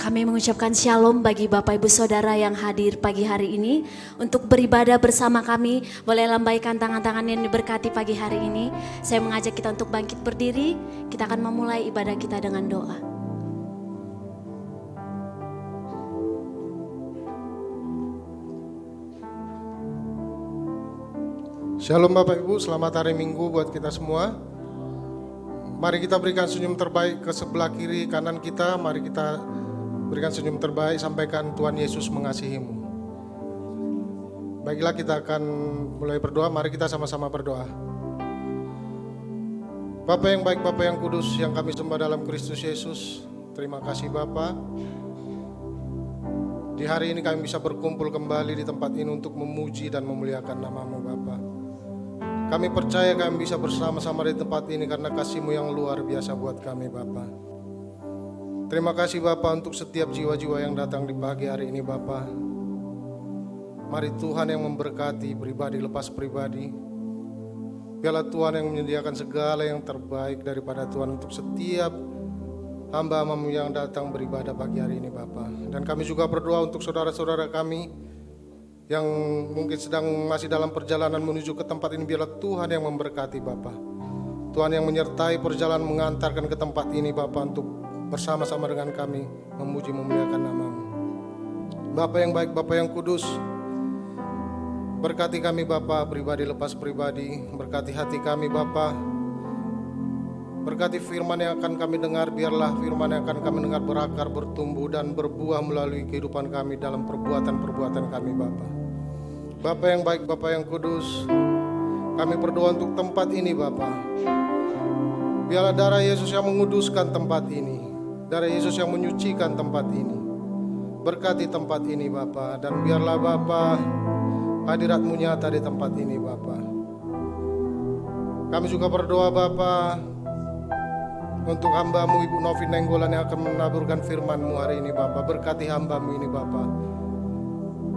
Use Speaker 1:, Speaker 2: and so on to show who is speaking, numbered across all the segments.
Speaker 1: Kami mengucapkan shalom bagi Bapak Ibu Saudara yang hadir pagi hari ini untuk beribadah bersama kami. Boleh lambaikan tangan-tangan yang diberkati pagi hari ini. Saya mengajak kita untuk bangkit berdiri. Kita akan memulai ibadah kita dengan doa.
Speaker 2: Shalom Bapak Ibu, selamat hari Minggu buat kita semua. Mari kita berikan senyum terbaik ke sebelah kiri kanan kita. Mari kita berikan senyum terbaik, sampaikan Tuhan Yesus mengasihimu. Baiklah, kita akan mulai berdoa. Mari kita sama-sama berdoa. Bapa yang baik, Bapa yang kudus, yang kami sembah dalam Kristus Yesus, terima kasih Bapa. Di hari ini kami bisa berkumpul kembali di tempat ini untuk memuji dan memuliakan nama-Mu Bapa. Kami percaya kami bisa bersama-sama di tempat ini karena kasih-Mu yang luar biasa buat kami Bapa. Terima kasih Bapa untuk setiap jiwa-jiwa yang datang di pagi hari ini Bapa. Mari Tuhan yang memberkati pribadi lepas pribadi. Biarlah Tuhan yang menyediakan segala yang terbaik daripada Tuhan untuk setiap hamba-Mu yang datang beribadah pagi hari ini Bapa. Dan kami juga berdoa untuk saudara-saudara kami yang mungkin sedang masih dalam perjalanan menuju ke tempat ini. Biarlah Tuhan yang memberkati Bapa. Tuhan yang menyertai perjalanan mengantarkan ke tempat ini Bapa, untuk bersama-sama dengan kami memuji memuliakan nama-Mu. Bapa yang baik, Bapa yang kudus, berkati kami Bapa, pribadi lepas pribadi. Berkati hati kami Bapa. Berkati firman yang akan kami dengar. Biarlah firman yang akan kami dengar berakar, bertumbuh dan berbuah melalui kehidupan kami dalam perbuatan-perbuatan kami Bapa. Bapa yang baik, Bapa yang kudus, kami berdoa untuk tempat ini Bapa. Biarlah darah Yesus yang menguduskan tempat ini, darah Yesus yang menyucikan tempat ini. Berkati tempat ini Bapa, dan biarlah Bapa hadirat-Mu nyata di tempat ini Bapa. Kami juga berdoa Bapa untuk hamba-Mu Ibu Novi Nenggolan yang akan menaburkan firman-Mu hari ini Bapa. Berkati hamba-Mu ini Bapa.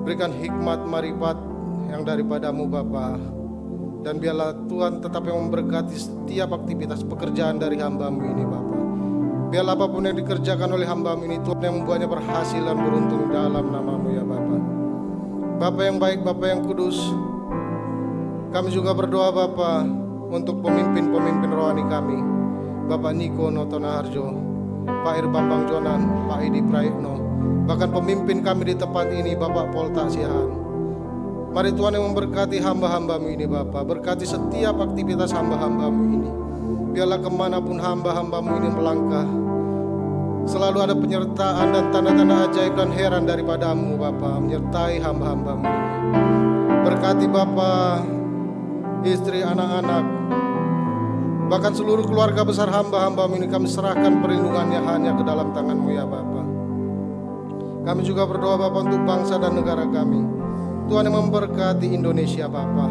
Speaker 2: Berikan hikmat marifat yang daripada-Mu Bapa. Dan biarlah Tuhan tetap yang memberkati setiap aktivitas pekerjaan dari hamba-Mu ini Bapa. Biarlah apapun yang dikerjakan oleh hamba-Mu ini, Tuhan yang membuatnya berhasil dan beruntung dalam nama-Mu ya Bapa. Bapa yang baik, Bapa yang kudus, kami juga berdoa Bapa untuk pemimpin-pemimpin rohani kami, Bapak Niko Notona Harjo, Pak Irbambang Jonan, Pak Edi Praetno, bahkan pemimpin kami di tempat ini Bapak Polta Siahaan. Mari Tuhan yang memberkati hamba-hamba-Mu ini Bapak. Berkati setiap aktivitas hamba-hamba-Mu ini. Biarlah kemanapun hamba-hamba-Mu ini melangkah, selalu ada penyertaan dan tanda-tanda ajaib dan heran daripada-Mu Bapak, menyertai hamba-hamba-Mu ini. Berkati Bapak, istri, anak-anak, bahkan seluruh keluarga besar hamba-hamba-Mu ini, kami serahkan perlindungannya hanya ke dalam tangan-Mu ya Bapa. Kami juga berdoa Bapa untuk bangsa dan negara kami. Tuhan yang memberkati Indonesia Bapa.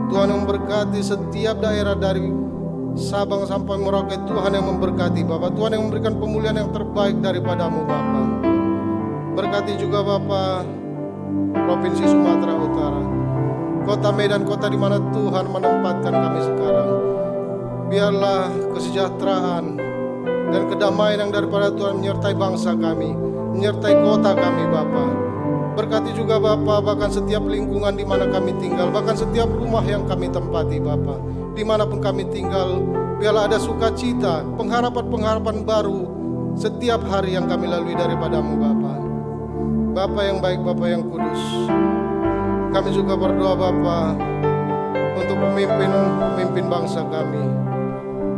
Speaker 2: Tuhan yang memberkati setiap daerah dari Sabang sampai Merauke. Tuhan yang memberkati Bapa. Tuhan yang memberikan pemulihan yang terbaik daripada-Mu Bapa. Berkati juga Bapa Provinsi Sumatera Utara, Kota Medan, kota di mana Tuhan menempatkan kami sekarang. Biarlah kesejahteraan dan kedamaian yang daripada Tuhan menyertai bangsa kami, menyertai kota kami Bapa. Berkati juga Bapa bahkan setiap lingkungan di mana kami tinggal, bahkan setiap rumah yang kami tempati Bapa. Dimanapun kami tinggal, biarlah ada sukacita, pengharapan-pengharapan baru setiap hari yang kami lalui daripada-Mu Bapa. Bapa yang baik, Bapa yang kudus, kami juga berdoa Bapa untuk pemimpin bangsa kami,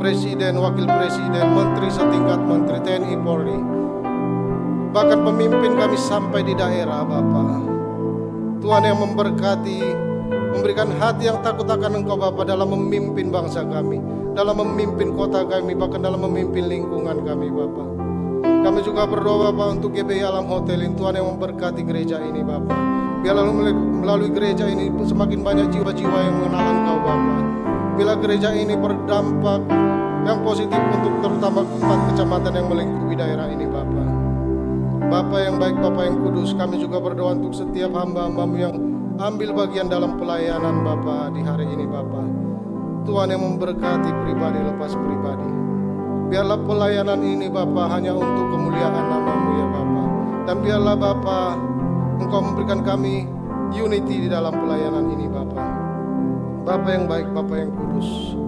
Speaker 2: Presiden, Wakil Presiden, Menteri setingkat Menteri, TNI, Polri, bahkan pemimpin kami sampai di daerah Bapa. Tuhan yang memberkati, memberikan hati yang takut akan Engkau Bapa dalam memimpin bangsa kami, dalam memimpin kota kami, bahkan dalam memimpin lingkungan kami Bapa. Kami juga berdoa Bapa untuk GBI Alam Hotel ini. Tuhan yang memberkati gereja ini Bapa. Biarlah melalui gereja ini semakin banyak jiwa-jiwa yang mengenal Engkau Bapa. Bila gereja ini berdampak yang positif untuk terutama 4 kecamatan yang melingkupi daerah ini Bapa. Bapa yang baik, Bapa yang kudus, kami juga berdoa untuk setiap hamba-hamba-Mu yang ambil bagian dalam pelayanan Bapa di hari ini Bapa. Tuhan yang memberkati pribadi lepas pribadi. Biarlah pelayanan ini Bapa hanya untuk kemuliaan nama-Mu ya Bapa. Dan biarlah Bapa, Engkau memberikan kami unity di dalam pelayanan ini Bapa. Bapa yang baik, Bapa yang kudus.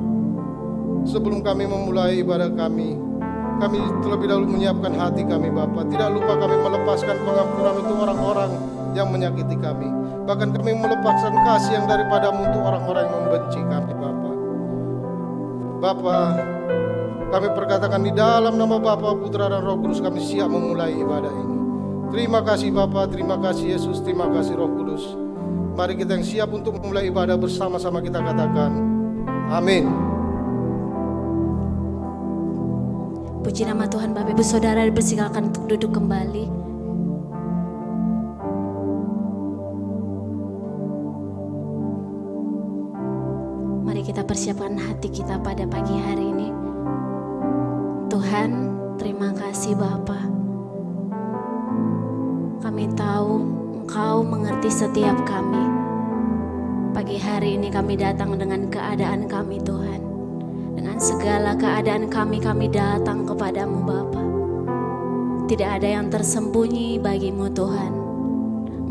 Speaker 2: Sebelum kami memulai ibadah kami terlebih dahulu menyiapkan hati kami Bapa. Tidak lupa kami melepaskan pengampunan untuk orang-orang yang menyakiti kami. Bahkan kami melepaskan kasih yang daripadamu untuk orang-orang yang membenci kami Bapa. Bapa, kami perkatakan di dalam nama Bapa, Putra dan Roh Kudus kami siap memulai ibadah ini. Terima kasih Bapa, terima kasih Yesus, terima kasih Roh Kudus. Mari kita yang siap untuk memulai ibadah bersama-sama kita katakan, amin.
Speaker 1: Puji nama Tuhan. Bapak Ibu Saudara dipersilakan untuk duduk kembali. Mari kita persiapkan hati kita pada pagi hari ini. Tuhan, terima kasih Bapa. Kami tahu Engkau mengerti setiap kami. Pagi hari ini kami datang dengan keadaan kami Tuhan. Dengan segala keadaan kami datang kepadamu Bapa. Tidak ada yang tersembunyi bagimu Tuhan.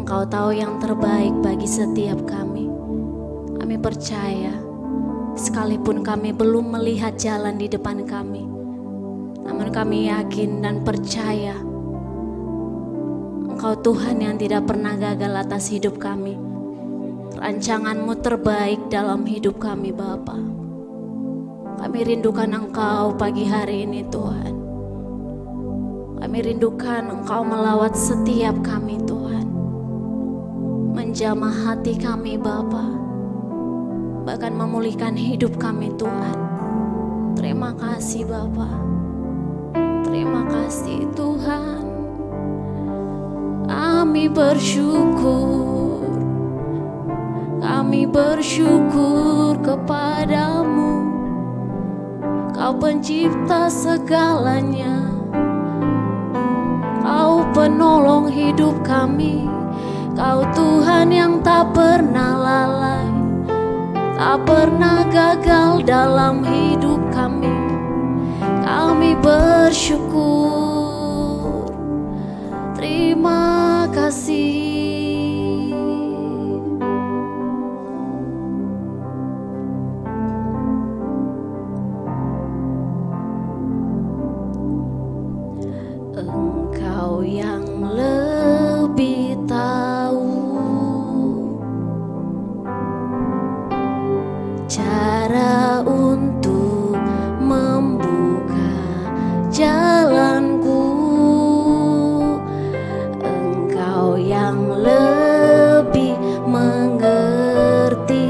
Speaker 1: Engkau tahu yang terbaik bagi setiap kami. Kami percaya, sekalipun kami belum melihat jalan di depan kami, namun kami yakin dan percaya Engkau Tuhan yang tidak pernah gagal atas hidup kami. Rancangan-Mu terbaik dalam hidup kami Bapa. Kami rindukan Engkau pagi hari ini Tuhan. Kami rindukan Engkau melawat setiap kami Tuhan. Menjamah hati kami Bapa. Bahkan memulihkan hidup kami Tuhan. Terima kasih Bapa. Terima kasih Tuhan. Kami bersyukur kepadamu. Kau pencipta segalanya. Kau penolong hidup kami. Kau Tuhan yang tak pernah lalai, tak pernah gagal dalam hidup kami. Kami bersyukur. Terima kasih. Engkau yang lebih tahu cara untuk membuka jalanku. Engkau yang lebih mengerti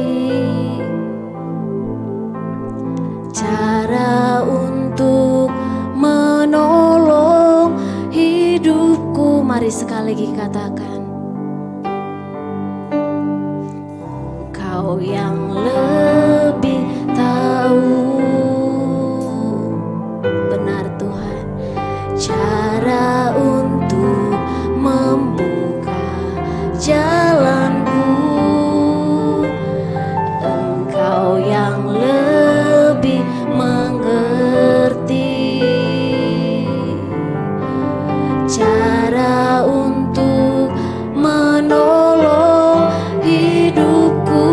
Speaker 1: cara untuk menolong hidupku. Mari sekali lagi katakan, Engkau yang lebih tahu. Benar Tuhan, cara untuk membuka jalanku. Engkau yang lebih mengerti cara untuk menolong hidupku.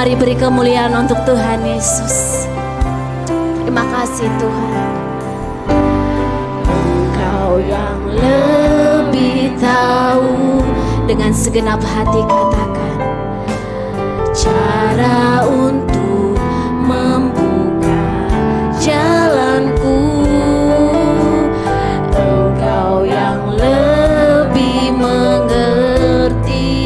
Speaker 1: Mari beri kemuliaan untuk Tuhan Yesus. Terima kasih Tuhan. Engkau yang lebih tahu, dengan segenap hati katakan, cara untuk membuka jalanku. Engkau yang lebih mengerti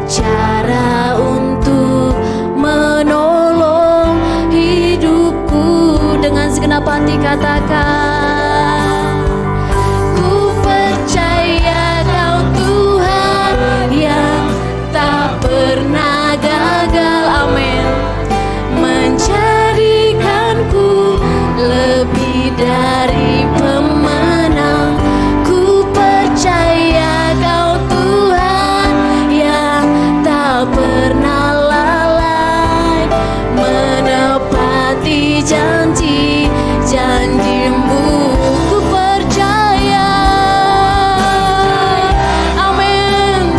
Speaker 1: cara untuk menolong hidupku. Dengan segenap hati katakan, ku percaya Kau Tuhan yang tak pernah gagal, amin, menjadikanku lebih dari pemenang. Ku percaya Kau Tuhan yang tak pernah lalai, menepati janji-janji-Mu. Ku percaya, amin,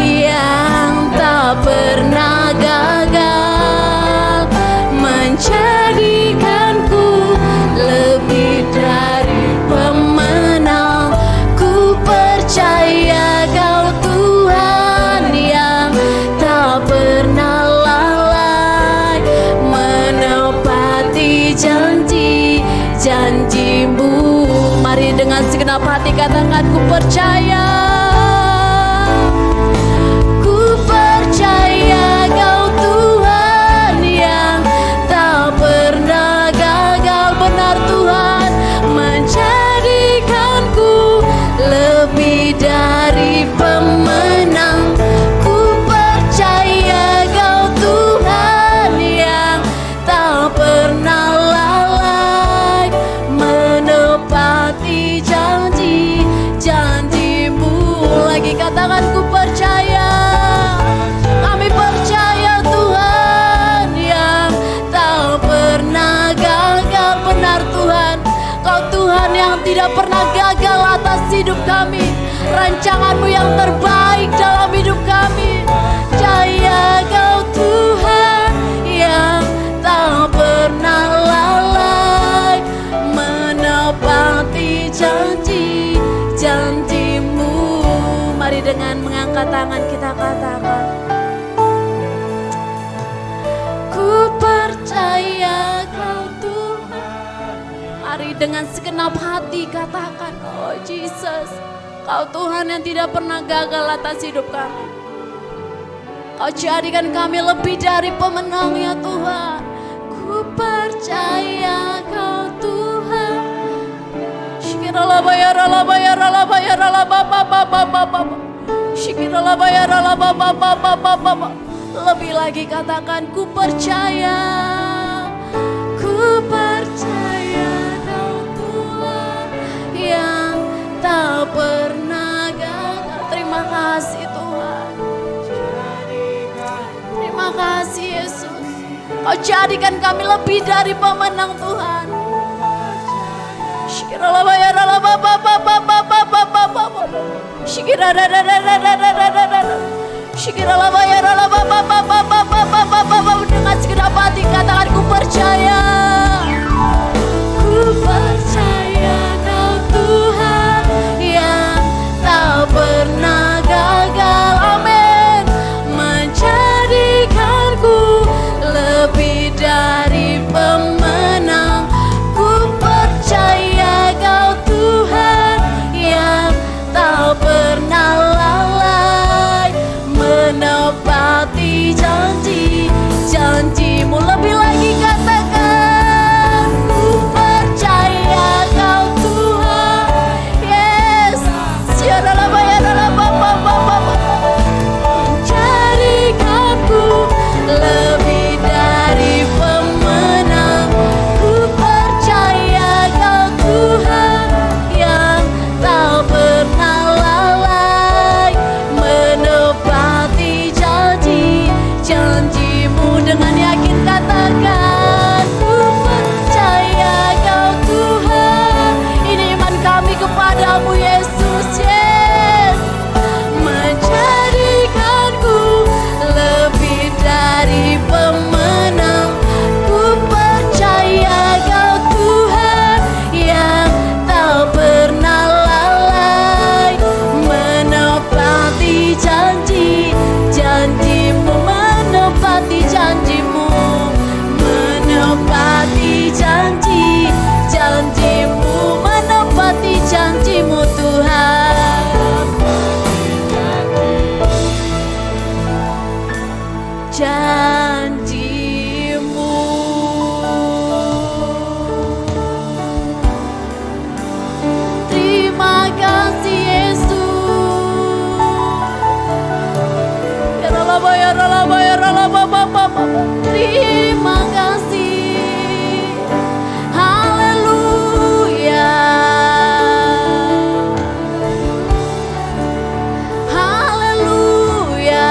Speaker 1: yang tak pernah gagal, menjadikanku lebih dari pemenang. Ku percaya Kau Tuhan yang tak pernah lalai, menepati janji-janji-Mu. Mari dengan segenap hati katakan, ku percaya. Ku percaya Kau Tuhan yang tak pernah gagal, benar Tuhan, menjadikanku lebih dari pemenang. Ku percaya Kau Tuhan yang tak pernah lalai, menepati janji-janji-Mu. Lagi katakan, ku percaya. Kami percaya Tuhan yang tak pernah gagal, benar Tuhan. Kau Tuhan yang tidak pernah gagal atas hidup kami. Rancangan-Mu yang terbaik dalam hidup kami. Percaya Kau Tuhan yang tak pernah lalai, menepati janji-janji-Mu. Mari dengan mengangkat tangan kita katakan, ku percaya Kau Tuhan. Mari dengan segenap hati katakan, oh Jesus, Kau Tuhan yang tidak pernah gagal atas hidup kami. Kau jadikan kami lebih dari pemenang ya Tuhan. Ku percaya Kau Tuhan. Shikirala bayarala bayarala bayarala baba baba baba. Shikirala bayarala baba baba baba. Lebih lagi katakan, ku percaya. Ku percaya Kau Tuhan yang tak pernah gagal. Terima kasih Tuhan. Terima kasih Yesus. Kau jadikan kami lebih dari pemenang Tuhan. Shikirala bayarala baba baba baba baba baba. Shikirala Shikirala bayarala baba baba baba baba baba. Dengan segenap hati katakan, ku percaya. Ku percaya Kau Tuhan yang tak pernah gagal, amin, menjadikanku lebih dari pemenang. Ku percaya Kau Tuhan yang tak pernah lalai, menepati janji-janji-Mu. Lebih lagi katakan, ku percaya Kau Tuhan. Yes, siaralah bayaralah baba baba. Menjadikanku lebih dari pemenang. Ku percaya Kau Tuhan yang tak pernah lalai, menepati janji-janji-Mu. Dengan yakin katakan, ku percaya Kau Tuhan. Ini iman kami kepadamu Yesus, yes, menjadikanku janjimu. Terima kasih Yesus. Terima kasih. Haleluya. Haleluya.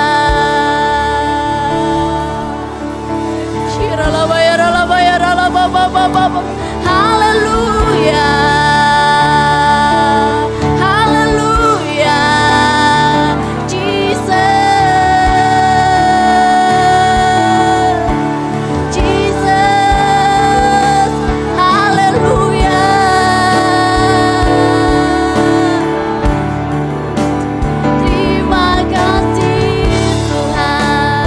Speaker 1: Haleluya. Haleluya. Jesus. Jesus. Haleluya. Terima kasih Tuhan.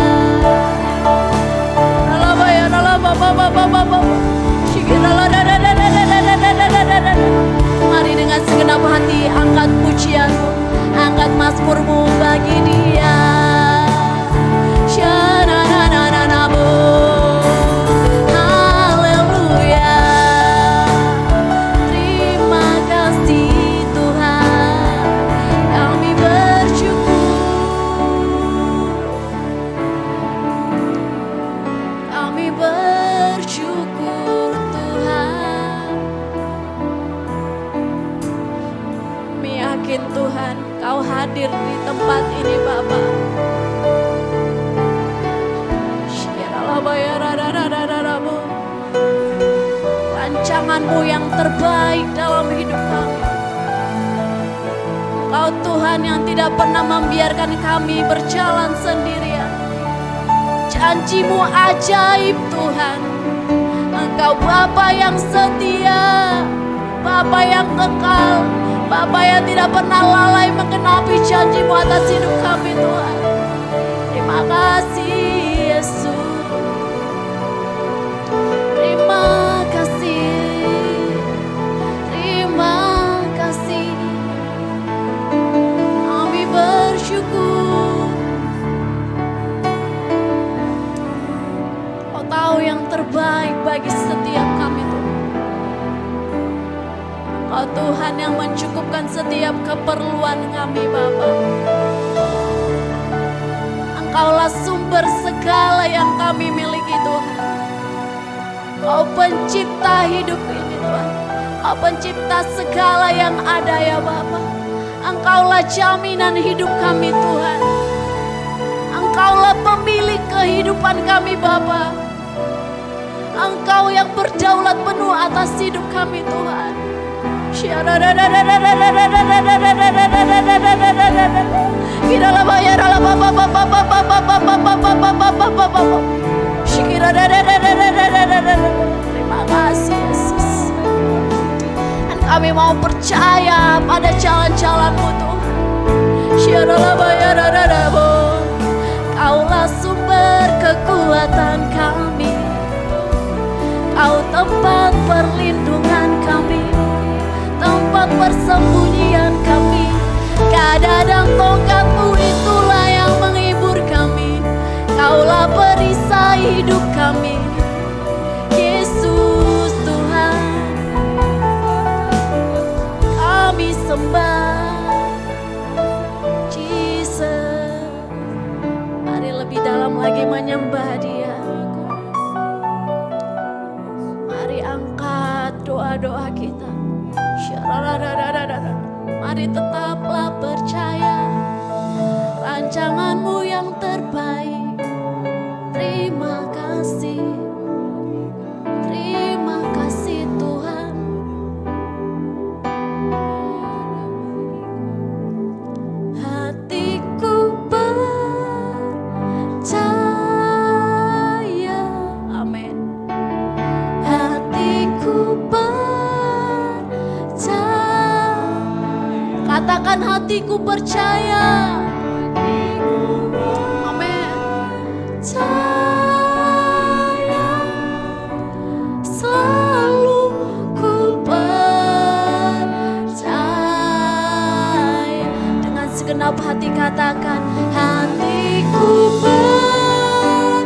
Speaker 1: Mari dengan segenap hati angkat pujianmu, angkat mazmurmu bagi Dia. Sha-na-na-na-na-na-mo. Haleluya. Terima kasih Tuhan, kami bersyukur. Kami bersyukur Tuhan. Kami yakin Tuhan Kau hadir di tempat ini Bapa. Rancangan-Mu yang terbaik dalam hidup kami. Kau Tuhan yang tidak pernah membiarkan kami berjalan sendirian. Janji-Mu ajaib Tuhan. Engkau Bapa yang setia, Bapa yang kekal, Bapa yang tidak pernah lalai menggenapi janji-Mu atas hidup kami Tuhan. Terima kasih Yesus. Terima kasih. Terima kasih. Kami bersyukur. Kau tahu yang terbaik bagi setiap kami Tuhan. Kau Tuhan yang mencukupkan setiap keperluan kami Bapa. Engkaulah sumber segala yang kami miliki Tuhan. Kau pencipta hidup ini Tuhan. Kau pencipta segala yang ada ya Bapa. Engkaulah jaminan hidup kami Tuhan. Engkaulah pemilik kehidupan kami Bapa. Engkau yang berdaulat penuh atas hidup kami Tuhan. Terima kasih Yesus. Dan kami mau percaya pada jalan-jalan-Mu Tuhan. Kaulah sumber kekuatan kami. Kau tempat perlindungan kami, tempat persembunyian kami. Gada dan tongkat-Mu itulah yang menghibur kami. Kaulah perisai hidup kami, Yesus Tuhan. Kami sembah Jesus. Mari lebih dalam lagi menyembah Dia. Mari angkat doa-doa kita. Mari tetaplah percaya rancangan-Mu yang terbaik. Terima kasih. Terima kasih Tuhan. Hatiku percaya. Amin. Hatiku katakan hatiku percaya. Amin. Percaya, selalu ku percaya. Dengan segenap hati katakan hatiku percaya.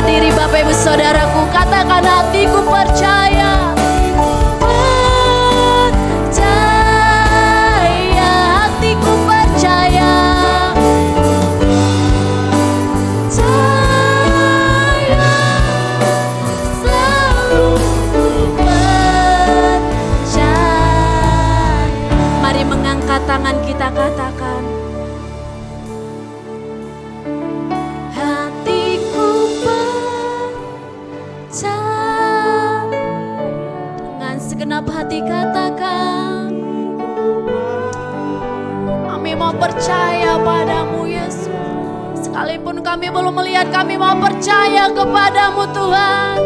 Speaker 1: berdiri Bapak Ibu Saudaraku, katakan hatiku percaya. Percaya, hatiku percaya. Percaya, selalu ku percaya. Mari mengangkat tangan kita, katakan. Hatiku percaya. Dengan segenap hati katakan, kami mau percaya padamu Yesus. Sekalipun kami belum melihat, kami mau percaya kepadamu Tuhan.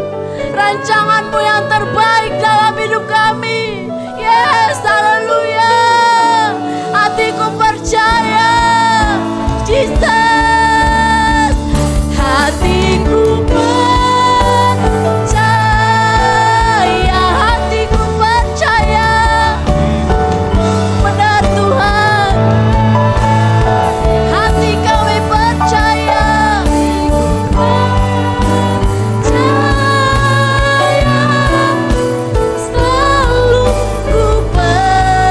Speaker 1: Rancanganmu yang terbaik dalam hidup kami. Yes, haleluya. Hatiku percaya, Jesus. Hatiku percaya, hatiku percaya. Benar Tuhan, hati kami percaya. Percaya, selalu ku percaya.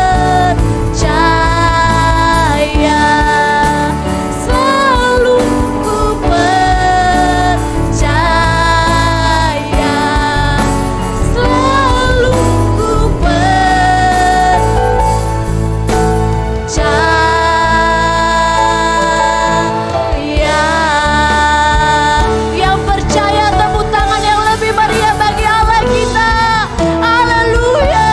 Speaker 1: Selalu ku percaya. Selalu ku percaya. Yang percaya tepuk tangan yang lebih meriah bagi Allah kita. Haleluya.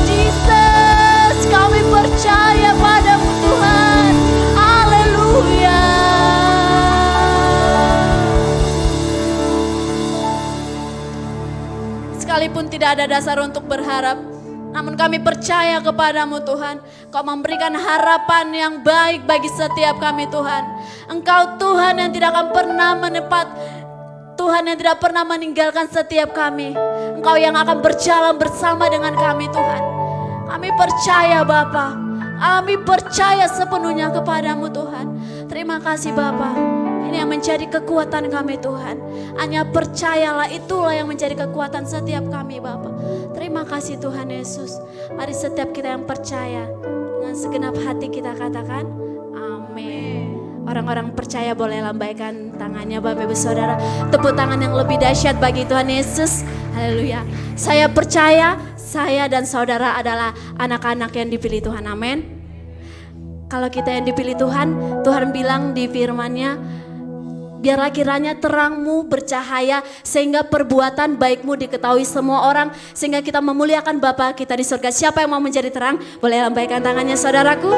Speaker 1: Jesus, kami percaya padamu Tuhan. Haleluya. Sekalipun tidak ada dasar untuk berharap, namun kami percaya kepadamu Tuhan. Kau memberikan harapan yang baik bagi setiap kami Tuhan. Engkau Tuhan yang tidak akan pernah Tuhan yang tidak pernah meninggalkan setiap kami. Engkau yang akan berjalan bersama dengan kami Tuhan. Kami percaya Bapa. Kami percaya sepenuhnya kepadamu Tuhan. Terima kasih Bapa. Ini yang menjadi kekuatan kami Tuhan. Hanya percayalah, itulah yang menjadi kekuatan setiap kami Bapa. Terima kasih Tuhan Yesus. Mari setiap kita yang percaya, dengan segenap hati kita katakan amin. Orang-orang percaya boleh lambaikan tangannya Bapak Ibu Saudara. Tepuk tangan yang lebih dahsyat bagi Tuhan Yesus. Haleluya. Saya percaya saya dan saudara adalah anak-anak yang dipilih Tuhan. Amin. Kalau kita yang dipilih Tuhan, Tuhan bilang di firman-Nya, biarlah kiranya terangmu bercahaya sehingga perbuatan baikmu diketahui semua orang, sehingga kita memuliakan Bapa kita di surga. Siapa yang mau menjadi terang? Boleh lambaikan tangannya saudaraku.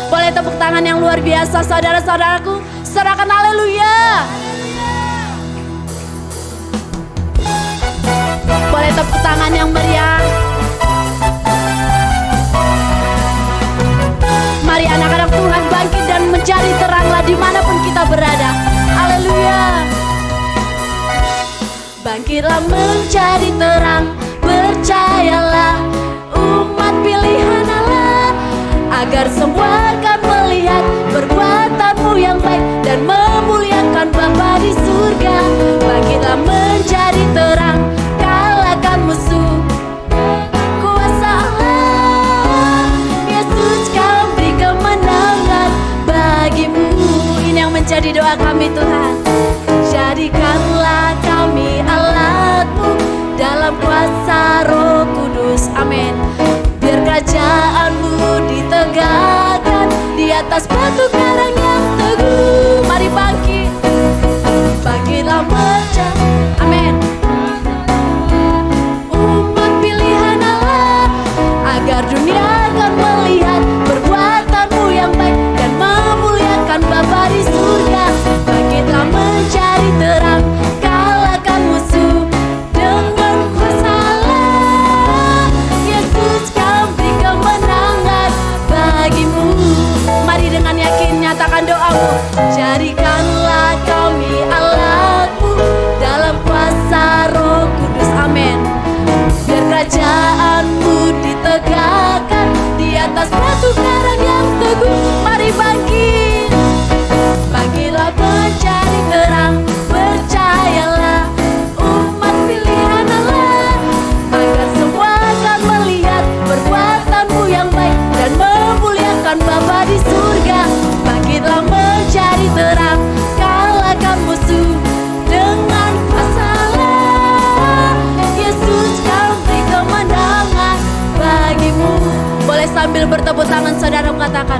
Speaker 1: Boleh tepuk tangan yang luar biasa saudara-saudaraku. Sorakan haleluya. Boleh tepuk tangan yang meriah. Mari anak-anak Tuhan bangkit dan mencari teranglah dimanapun kita berada. Haleluya. Bangkitlah mencari terang, percayalah umat pilihan Allah, agar semua akan melihat perbuatanmu yang baik dan memuliakan Bapa di surga. Bangkitlah mencari terang, kalahkan musuh. Kuasa Allah, Yesus kau beri kemenangan bagimu. Ini yang menjadi doa kami Tuhan. Jadikanlah kami alat-Mu dalam kuasa Roh Kudus. Amin. Biar kerajaan-Mu ditegakkan di atas batu karang yang teguh. Mari bangkit, bangkitlah mencari. Amin. Umat pilihan Allah, agar dunia akan melihat perbuatan-Mu yang baik dan memuliakan Bapa di surga. Bangkitlah mencari terang, kalahkan musuh dengan kuasa Allah. Yesus kau beri kemenangan bagimu. Mari dengan yakin nyatakan Sambil bertepuk tangan saudara katakan,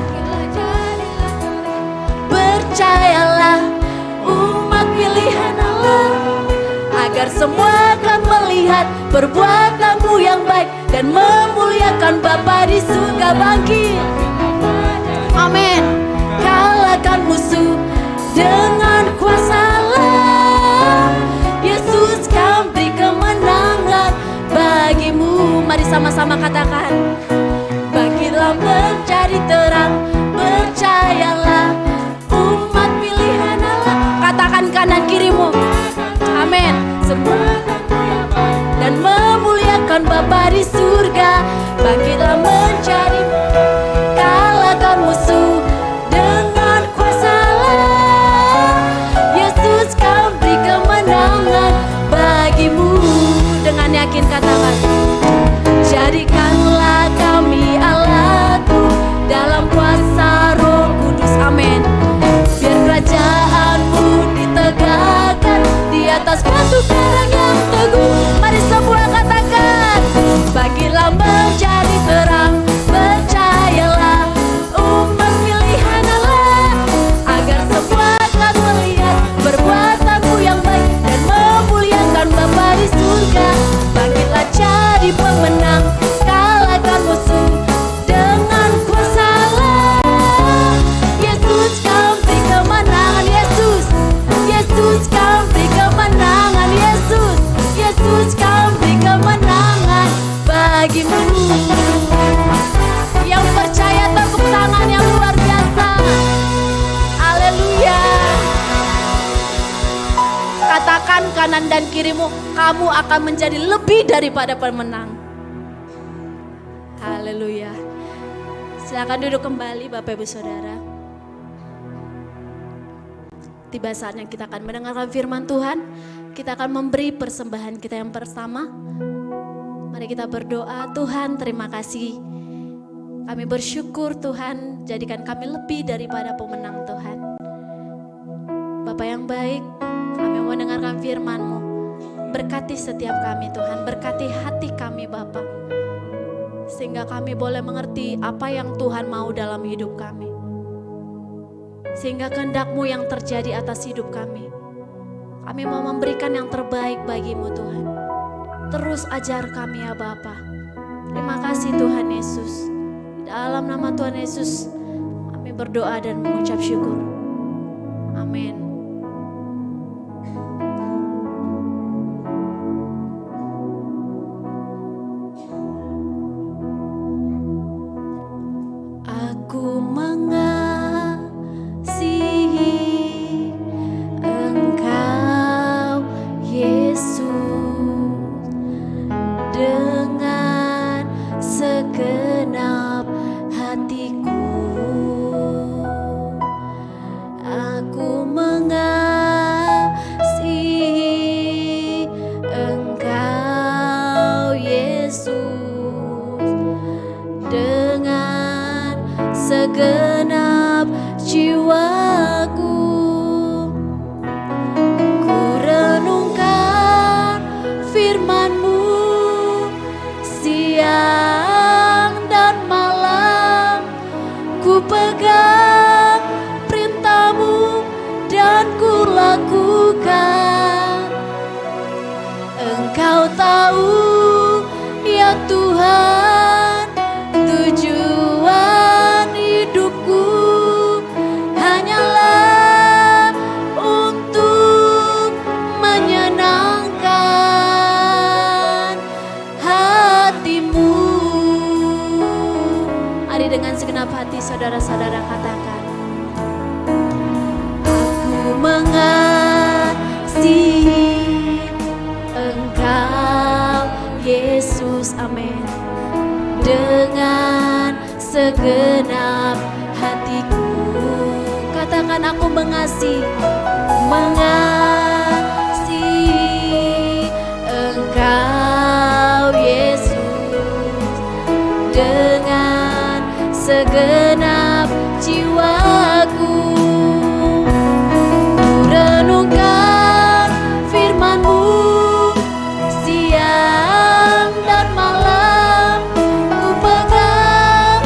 Speaker 1: percayalah umat pilihan Allah, agar semua akan melihat perbuatanmu yang baik dan memuliakan Bapa di surga. Bangkit, amin. Kalahkan musuh dengan kuasa Allah, Yesus kan beri kemenangan bagimu. Mari sama-sama katakan, bangkitlah menjadi terang, percayalah umat pilihan Allah. Katakan kanan kirimu, amin. Semua dan memuliakan Bapa di surga. Bangkitlah menjadi, kalahkan musuh dengan kuasa Allah, Yesus kan beri kemenangan bagimu. Dengan yakin katakan, jadikanlah kami alatmu dalam kuasa Roh Kudus, amin. Biar kerajaanmu ditegakkan di atas batu karang yang teguh. Mari semua katakan, bagilah menjadi terang, percayalah umat pilihan Allah, agar semua akan melihat perbuatanmu yang baik dan memuliakan Bapa di surga. Bangkitlah jadi pemenang, kalahkan musuh dengan kuasa Allah, Yesus kan beri kemenangan. Yesus kan beri kemenangan. Yesus kan beri kemenangan bagimu. Yang percaya tepuk tangan yang luar biasa. Haleluya. Katakan kanan dan kirimu, kamu akan menjadi lebih daripada pemenang. Haleluya. Silakan duduk kembali Bapak Ibu Saudara. Tiba saatnya kita akan mendengarkan firman Tuhan. Kita akan memberi persembahan kita yang pertama. Mari kita berdoa. Tuhan, terima kasih. Kami bersyukur Tuhan, jadikan kami lebih daripada pemenang Tuhan. Bapa yang baik, kami mau mendengarkan firman-Mu. Berkati setiap kami Tuhan, berkati hati kami Bapa, sehingga kami boleh mengerti apa yang Tuhan mau dalam hidup kami, sehingga kehendak-Mu yang terjadi atas hidup kami. Kami mau memberikan yang terbaik bagi-Mu Tuhan. Terus ajar kami ya Bapa. Terima kasih Tuhan Yesus. Dalam nama Tuhan Yesus kami berdoa dan mengucap syukur. Amin. Aku mengasihi Engkau Yesus dengan segenap hatiku. Aku mengasihi Engkau Yesus dengan segenap jiwaku. Ku renungkan firman-Mu siang dan malam. Ku pegang perintah-Mu dan ku lakukan. Engkau tahu ya Tuhan, tujuan hidupku hanyalah untuk menyenangkan hati-Mu. Mari dengan segenap hati saudara-saudara katakan, aku mengasihi Engkau Yesus, amin, dengan segenap hatiku. Katakan, aku mengasihi Engkau Yesus dengan segenap jiwaku. Ku renungkan firman-Mu siang dan malam. Ku pegang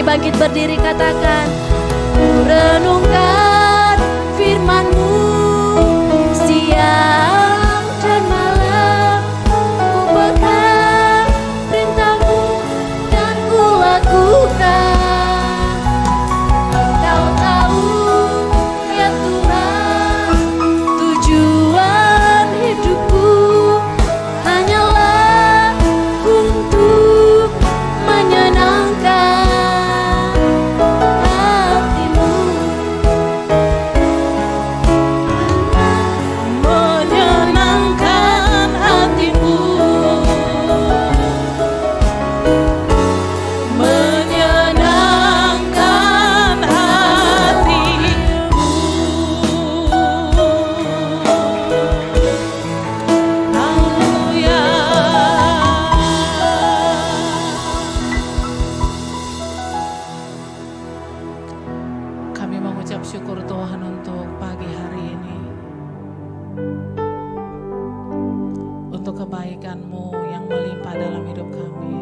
Speaker 1: Mari bangkit berdiri, katakan, ku renungkan firman-Mu siang dan malam, ku pegang perintah-Mu dan ku lakukan. Engkau tahu ya Tuhan, tujuan hidupku hanyalah untuk menyenangkan hati-Mu. Menyenangkan hati-Mu, menyenangkan hati-Mu. Haleluya.
Speaker 3: Kami mengucap syukur Tuhan untuk pagi hari ini, untuk kebaikan-Mu yang melimpah dalam hidup kami.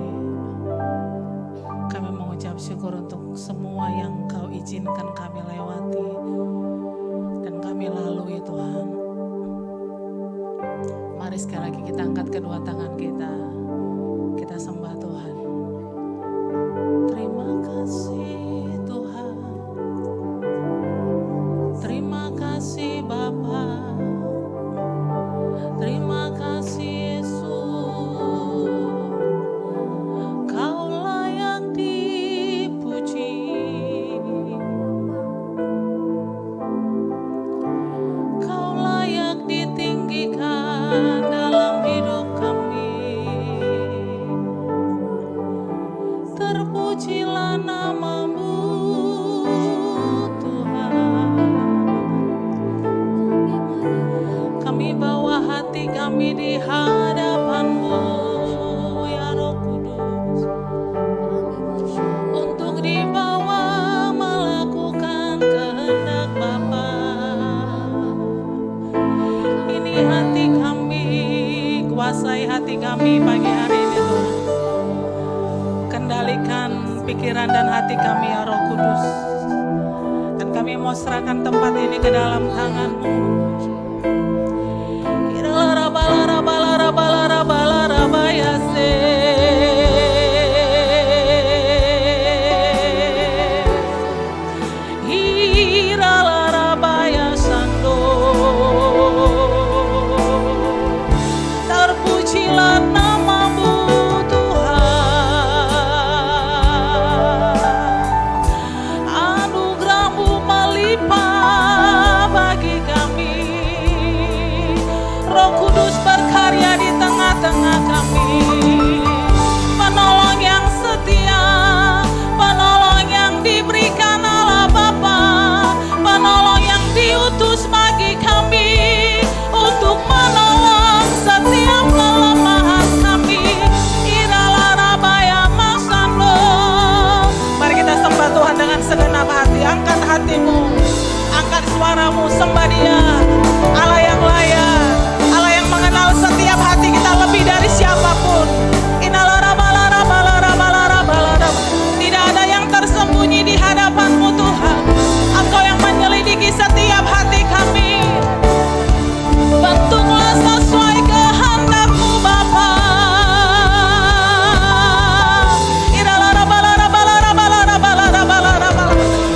Speaker 3: Kami mengucap syukur untuk semua yang Kau izinkan kami lewati dan kami lalui Tuhan. Mari sekali lagi kita angkat kedua tangan kita sembah Tuhan. Terima kasih Tuhan, terima kasih Bapa, terima kasih Yesus. Kau layak dipuji, Kau layak ditinggikan dalam hidup kami. Terpujilah nama-Mu Tuhan. Kami bawa hati kami di hadapan-Mu ya Roh Kudus, untuk dibawa melakukan kehendak Bapa. Ini hati kami, kuasai hati kami pagi hari ini Tuhan. Kendalikan pikiran dan hati kami ya Roh Kudus. Dan kami mau serahkan tempat ini ke dalam tangan-Mu. Terpujilah nama-Mu Tuhan, anugerah-Mu melimpah bagi kami. Roh Kudus berkarya di tengah-tengah kami, penolong yang setia, penolong yang diberikan Allah Bapa, penolong yang diutus bagi kami untuk menolong setiap kelemahan kami. Iralah Rabaya Masando. Mari kita sembah Tuhan dengan segenap hati. Angkat hatimu, angkat suaramu, sembah Dia, Allah yang layak, Allah yang mengenal setiap hati kita lebih dari siapapun. Tidak ada yang tersembunyi di hadapan-Mu Tuhan. Engkau yang menyelidiki setiap hati kami. Bentuklah sesuai kehendak-Mu Bapa.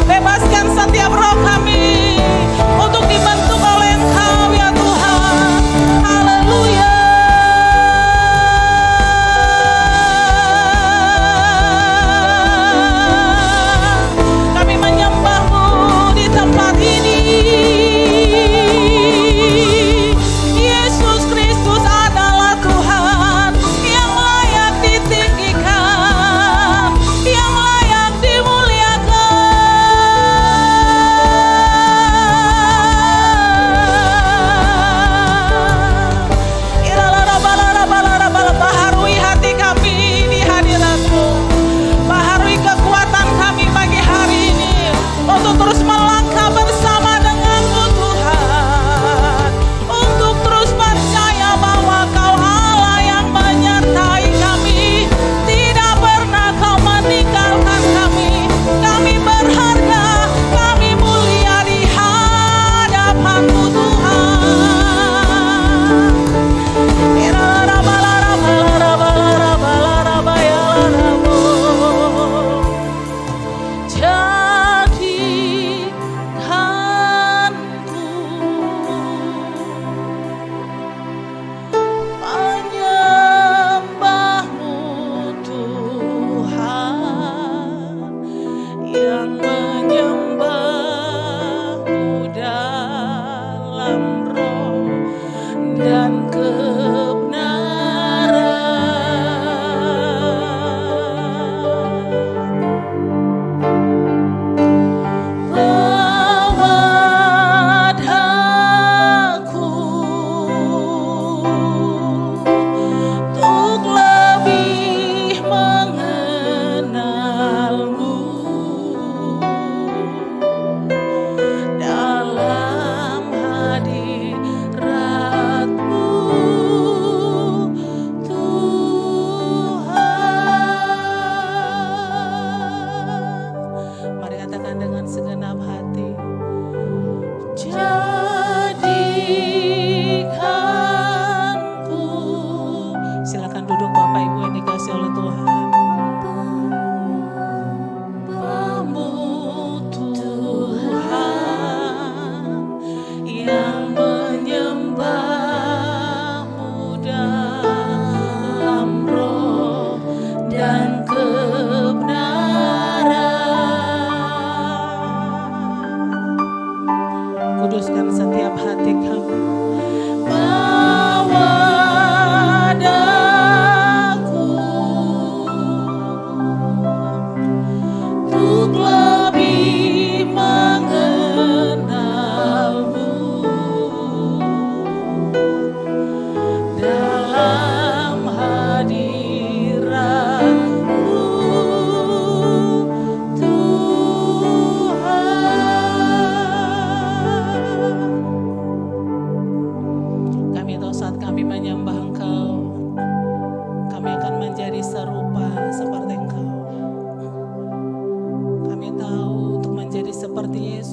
Speaker 3: Bebaskan setiap roh kami untuk dibentuk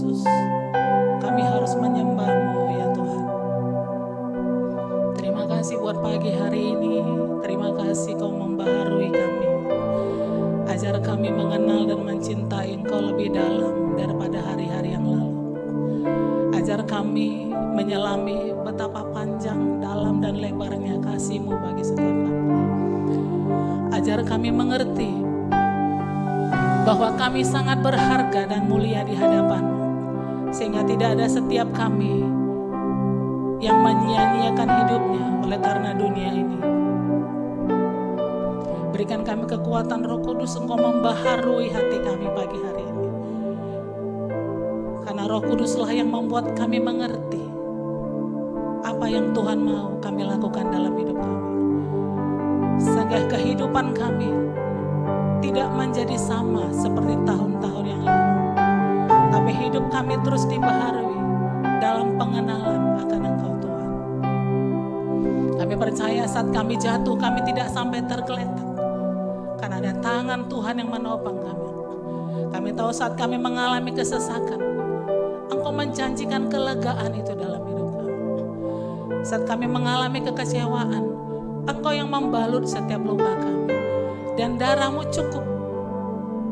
Speaker 3: Yesus, kami harus menyembah-Mu ya Tuhan. Terima kasih buat pagi hari ini. Terima kasih Kau membaharui kami. Ajar kami mengenal dan mencintai Engkau lebih dalam daripada hari-hari yang lalu. Ajar kami menyelami betapa panjang, dalam dan lebarnya kasih-Mu bagi setiap kami. Ajar kami mengerti bahwa kami sangat berharga dan mulia di hadapan-Mu, sehingga tidak ada setiap kami yang menyia-nyiakan hidupnya oleh karena dunia ini. Berikan kami kekuatan Roh Kudus, Engkau membaharui hati kami pagi hari ini. Karena Roh Kuduslah yang membuat kami mengerti apa yang Tuhan mau kami lakukan dalam hidup kami. Sehingga kehidupan kami tidak menjadi sama seperti tahun-tahun yang lalu. Tapi hidup kami terus dibaharui dalam pengenalan akan Engkau Tuhan. Kami percaya saat kami jatuh, kami tidak sampai tergeletak. Karena ada tangan Tuhan yang menopang kami. Kami tahu saat kami mengalami kesesakan, Engkau menjanjikan kelegaan itu dalam hidup kami. Saat kami mengalami kekecewaan, Engkau yang membalut setiap luka kami. Dan darah-Mu cukup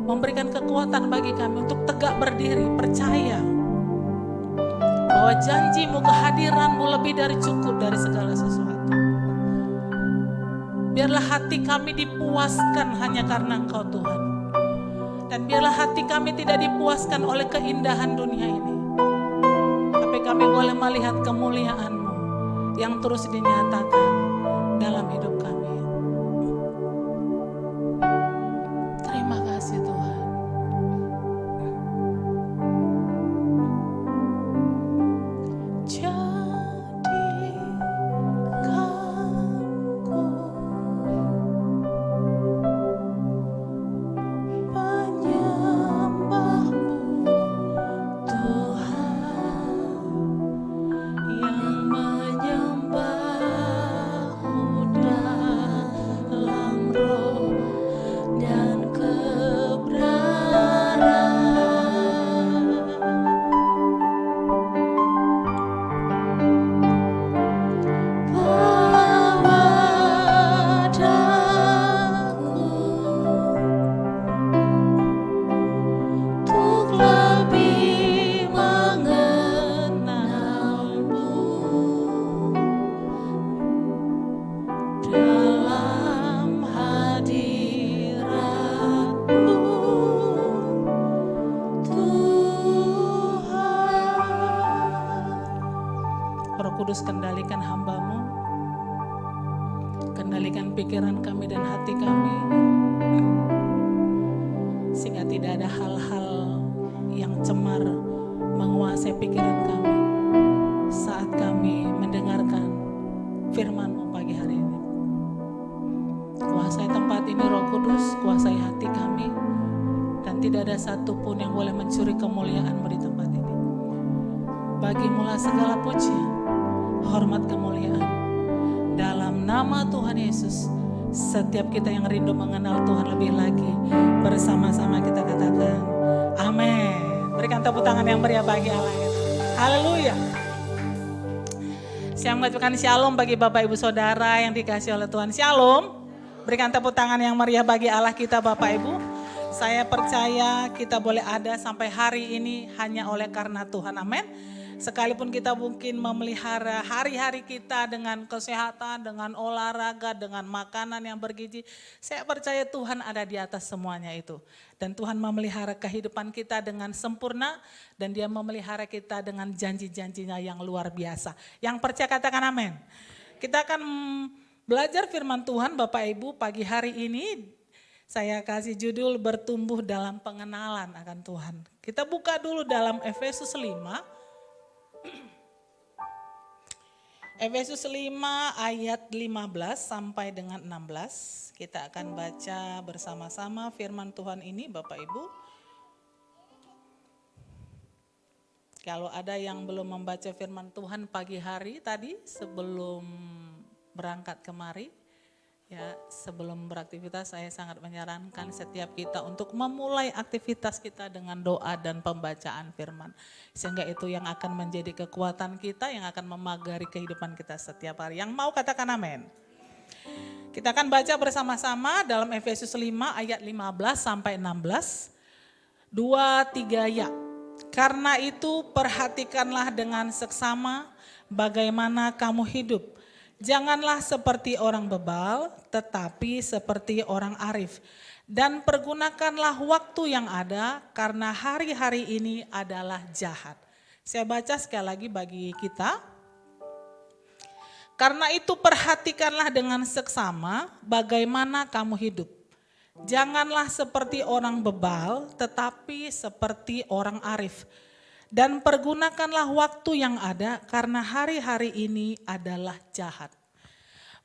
Speaker 3: memberikan kekuatan bagi kami untuk tegak berdiri, percaya bahwa janji-Mu, kehadiran-Mu lebih dari cukup dari segala sesuatu. Biarlah hati kami dipuaskan hanya karena Engkau Tuhan. Dan biarlah hati kami tidak dipuaskan oleh keindahan dunia ini. Tapi kami boleh melihat kemuliaan-Mu yang terus dinyatakan dalam hidup kami. Terima kasih Tuhan. Kudus, kendalikan hamba-Mu, kendalikan pikiran kami dan hati kami, sehingga tidak ada hal-hal yang cemar menguasai pikiran kami saat kami mendengarkan firman-Mu pagi hari ini. Kuasai tempat ini Roh Kudus, kuasai hati kami, dan tidak ada satupun yang boleh mencuri kemuliaan-Mu di tempat ini. Bagimulah segala pujian, hormat, kemuliaan. Dalam nama Tuhan Yesus, setiap kita yang rindu mengenal Tuhan lebih lagi, bersama-sama kita katakan amin. Berikan tepuk tangan yang meriah bagi Allah. Haleluya. Saya mengucapkan shalom bagi Bapak Ibu Saudara yang dikasihi oleh Tuhan. Shalom. Berikan tepuk tangan yang meriah bagi Allah kita Bapak Ibu. Saya percaya kita boleh ada sampai hari ini hanya oleh karena Tuhan. Amin. Sekalipun kita mungkin memelihara hari-hari kita dengan kesehatan, dengan olahraga, dengan makanan yang bergizi, saya percaya Tuhan ada di atas semuanya itu. Dan Tuhan memelihara kehidupan kita dengan sempurna, dan Dia memelihara kita dengan janji-janjinya yang luar biasa. Yang percaya katakan amin. Kita akan belajar firman Tuhan Bapak Ibu pagi hari ini. Saya kasih judul bertumbuh dalam pengenalan akan Tuhan. Kita buka dulu dalam Efesus 5. Efesus 5 ayat 15 sampai dengan 16. Kita akan baca bersama-sama firman Tuhan ini Bapak Ibu. Kalau ada yang belum membaca firman Tuhan pagi hari tadi sebelum berangkat kemari, Ya, sebelum beraktivitas saya sangat menyarankan setiap kita untuk memulai aktivitas kita dengan doa dan pembacaan firman. Sehingga itu yang akan menjadi kekuatan kita, yang akan memagari kehidupan kita setiap hari. Yang mau katakan amin. Kita akan baca bersama-sama dalam Efesus 5 ayat 15 sampai 16. 2-3 ya. Karena itu perhatikanlah dengan seksama bagaimana kamu hidup. Janganlah seperti orang bebal, tetapi seperti orang arif. Dan pergunakanlah waktu yang ada, karena hari-hari ini adalah jahat. Saya baca sekali lagi bagi kita. Karena itu perhatikanlah dengan seksama bagaimana kamu hidup. Janganlah seperti orang bebal, tetapi seperti orang arif. Dan pergunakanlah waktu yang ada karena hari-hari ini adalah jahat.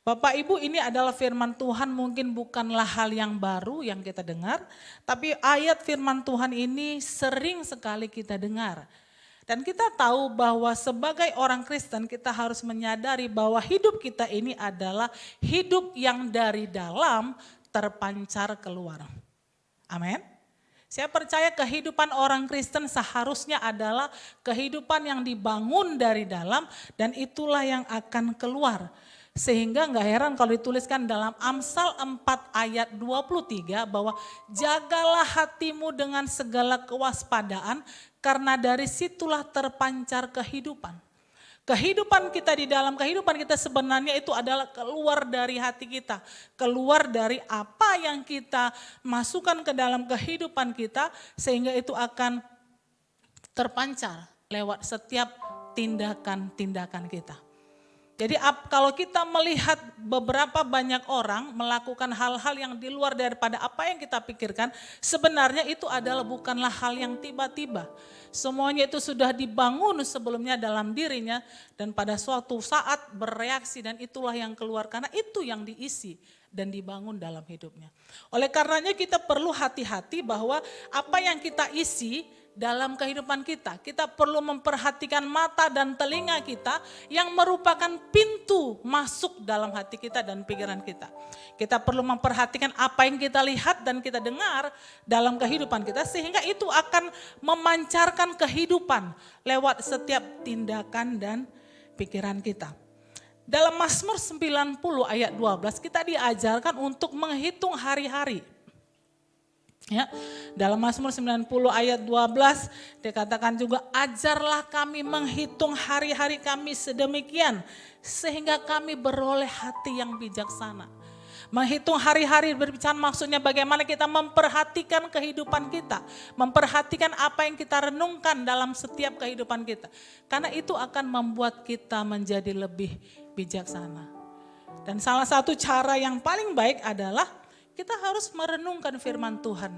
Speaker 3: Bapak Ibu, ini adalah firman Tuhan, mungkin bukanlah hal yang baru yang kita dengar, tapi ayat firman Tuhan ini sering sekali kita dengar. Dan kita tahu bahwa sebagai orang Kristen kita harus menyadari bahwa hidup kita ini adalah hidup yang dari dalam terpancar keluar. Amin. Saya percaya kehidupan orang Kristen seharusnya adalah kehidupan yang dibangun dari dalam dan itulah yang akan keluar. Sehingga gak heran kalau dituliskan dalam Amsal 4 ayat 23 bahwa jagalah hatimu dengan segala kewaspadaan karena dari situlah terpancar kehidupan. Kehidupan kita di dalam kehidupan kita sebenarnya itu adalah keluar dari hati kita. Keluar dari apa yang kita masukkan ke dalam kehidupan kita sehingga itu akan terpancar lewat setiap tindakan-tindakan kita. Jadi kalau kita melihat beberapa banyak orang melakukan hal-hal yang di luar daripada apa yang kita pikirkan, sebenarnya itu adalah bukanlah hal yang tiba-tiba. Semuanya itu sudah dibangun sebelumnya dalam dirinya dan pada suatu saat bereaksi dan itulah yang keluar karena itu yang diisi dan dibangun dalam hidupnya. Oleh karenanya kita perlu hati-hati bahwa apa yang kita isi dalam kehidupan kita, kita perlu memperhatikan mata dan telinga kita yang merupakan pintu masuk dalam hati kita dan pikiran kita. Kita perlu memperhatikan apa yang kita lihat dan kita dengar dalam kehidupan kita sehingga itu akan memancarkan kehidupan lewat setiap tindakan dan pikiran kita. Dalam Mazmur 90 ayat 12 kita diajarkan untuk menghitung hari-hari. Ya, dalam Mazmur 90 ayat 12 dikatakan juga ajarlah kami menghitung hari-hari kami sedemikian sehingga kami beroleh hati yang bijaksana. Menghitung hari-hari berbicara maksudnya bagaimana kita memperhatikan kehidupan kita, memperhatikan apa yang kita renungkan dalam setiap kehidupan kita. Karena itu akan membuat kita menjadi lebih bijaksana. Dan salah satu cara yang paling baik adalah kita harus merenungkan firman Tuhan.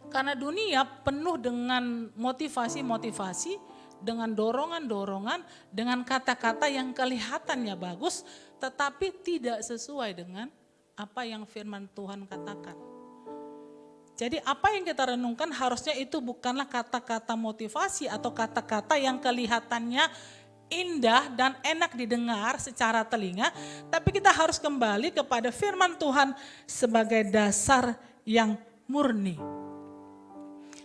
Speaker 3: Karena dunia penuh dengan motivasi-motivasi, dengan dorongan-dorongan, dengan kata-kata yang kelihatannya bagus, tetapi tidak sesuai dengan apa yang firman Tuhan katakan. Jadi apa yang kita renungkan harusnya itu bukanlah kata-kata motivasi atau kata-kata yang kelihatannya indah dan enak didengar secara telinga, tapi kita harus kembali kepada firman Tuhan sebagai dasar yang murni.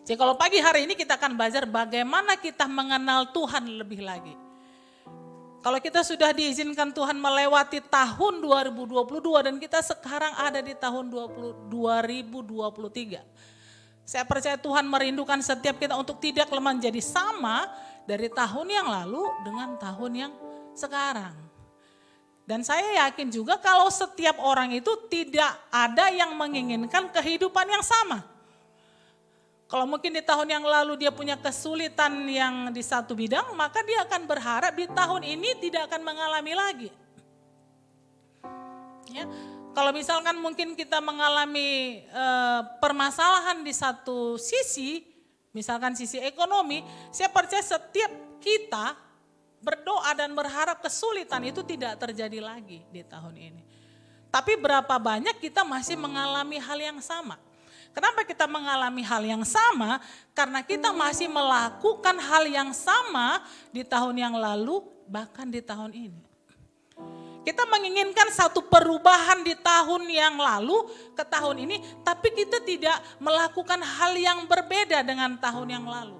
Speaker 3: Jadi kalau pagi hari ini kita akan belajar bagaimana kita mengenal Tuhan lebih lagi. Kalau kita sudah diizinkan Tuhan melewati tahun 2022 dan kita sekarang ada di tahun 2023. Saya percaya Tuhan merindukan setiap kita untuk tidak menjadi sama dari tahun yang lalu dengan tahun yang sekarang. Dan saya yakin juga kalau setiap orang itu tidak ada yang menginginkan kehidupan yang sama. Kalau mungkin di tahun yang lalu dia punya kesulitan yang di satu bidang, maka dia akan berharap di tahun ini tidak akan mengalami lagi. Ya. Kalau misalkan mungkin kita mengalami permasalahan di satu sisi, misalkan sisi ekonomi, saya percaya setiap kita berdoa dan berharap kesulitan itu tidak terjadi lagi di tahun ini. Tapi berapa banyak kita masih mengalami hal yang sama. Kenapa kita mengalami hal yang sama? Karena kita masih melakukan hal yang sama di tahun yang lalu, bahkan di tahun ini. Kita menginginkan satu perubahan di tahun yang lalu ke tahun ini, tapi kita tidak melakukan hal yang berbeda dengan tahun yang lalu.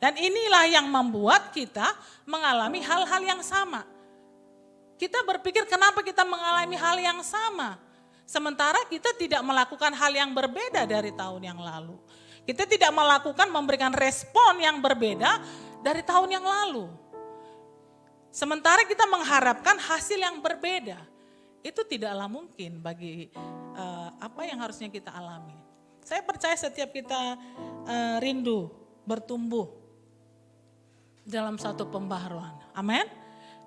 Speaker 3: Dan inilah yang membuat kita mengalami hal-hal yang sama. Kita berpikir kenapa kita mengalami hal yang sama, sementara kita tidak melakukan hal yang berbeda dari tahun yang lalu. Kita tidak melakukan memberikan respon yang berbeda dari tahun yang lalu. Sementara kita mengharapkan hasil yang berbeda, itu tidaklah mungkin bagi apa yang harusnya kita alami. Saya percaya setiap kita rindu bertumbuh dalam satu pembaharuan. Amin.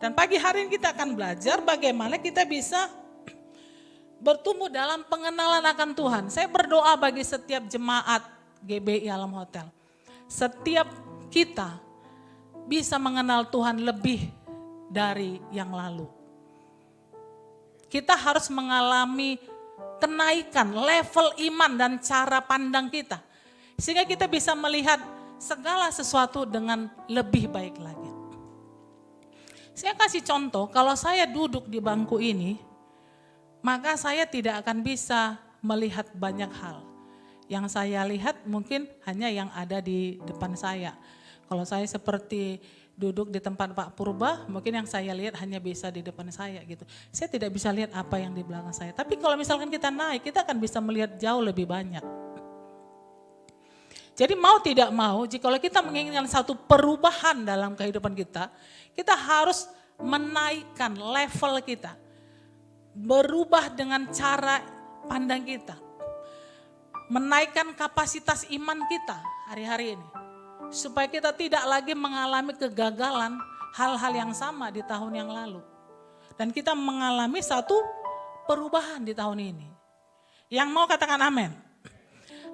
Speaker 3: Dan pagi hari ini kita akan belajar bagaimana kita bisa bertumbuh dalam pengenalan akan Tuhan. Saya berdoa bagi setiap jemaat GBI Alam Hotel. Setiap kita bisa mengenal Tuhan lebih dari yang lalu. Kita harus mengalami kenaikan level iman dan cara pandang kita. Sehingga kita bisa melihat segala sesuatu dengan lebih baik lagi. Saya kasih contoh, kalau saya duduk di bangku ini, maka saya tidak akan bisa melihat banyak hal. Yang saya lihat mungkin hanya yang ada di depan saya. Kalau saya seperti duduk di tempat Pak Purba, mungkin yang saya lihat hanya bisa di depan saya gitu. Saya tidak bisa lihat apa yang di belakang saya. Tapi kalau misalkan kita naik, kita akan bisa melihat jauh lebih banyak. Jadi mau tidak mau, jika kita menginginkan satu perubahan dalam kehidupan kita harus menaikkan level kita. Berubah dengan cara pandang kita. Menaikkan kapasitas iman kita hari-hari ini. Supaya kita tidak lagi mengalami kegagalan hal-hal yang sama di tahun yang lalu. Dan kita mengalami satu perubahan di tahun ini. Yang mau katakan amin.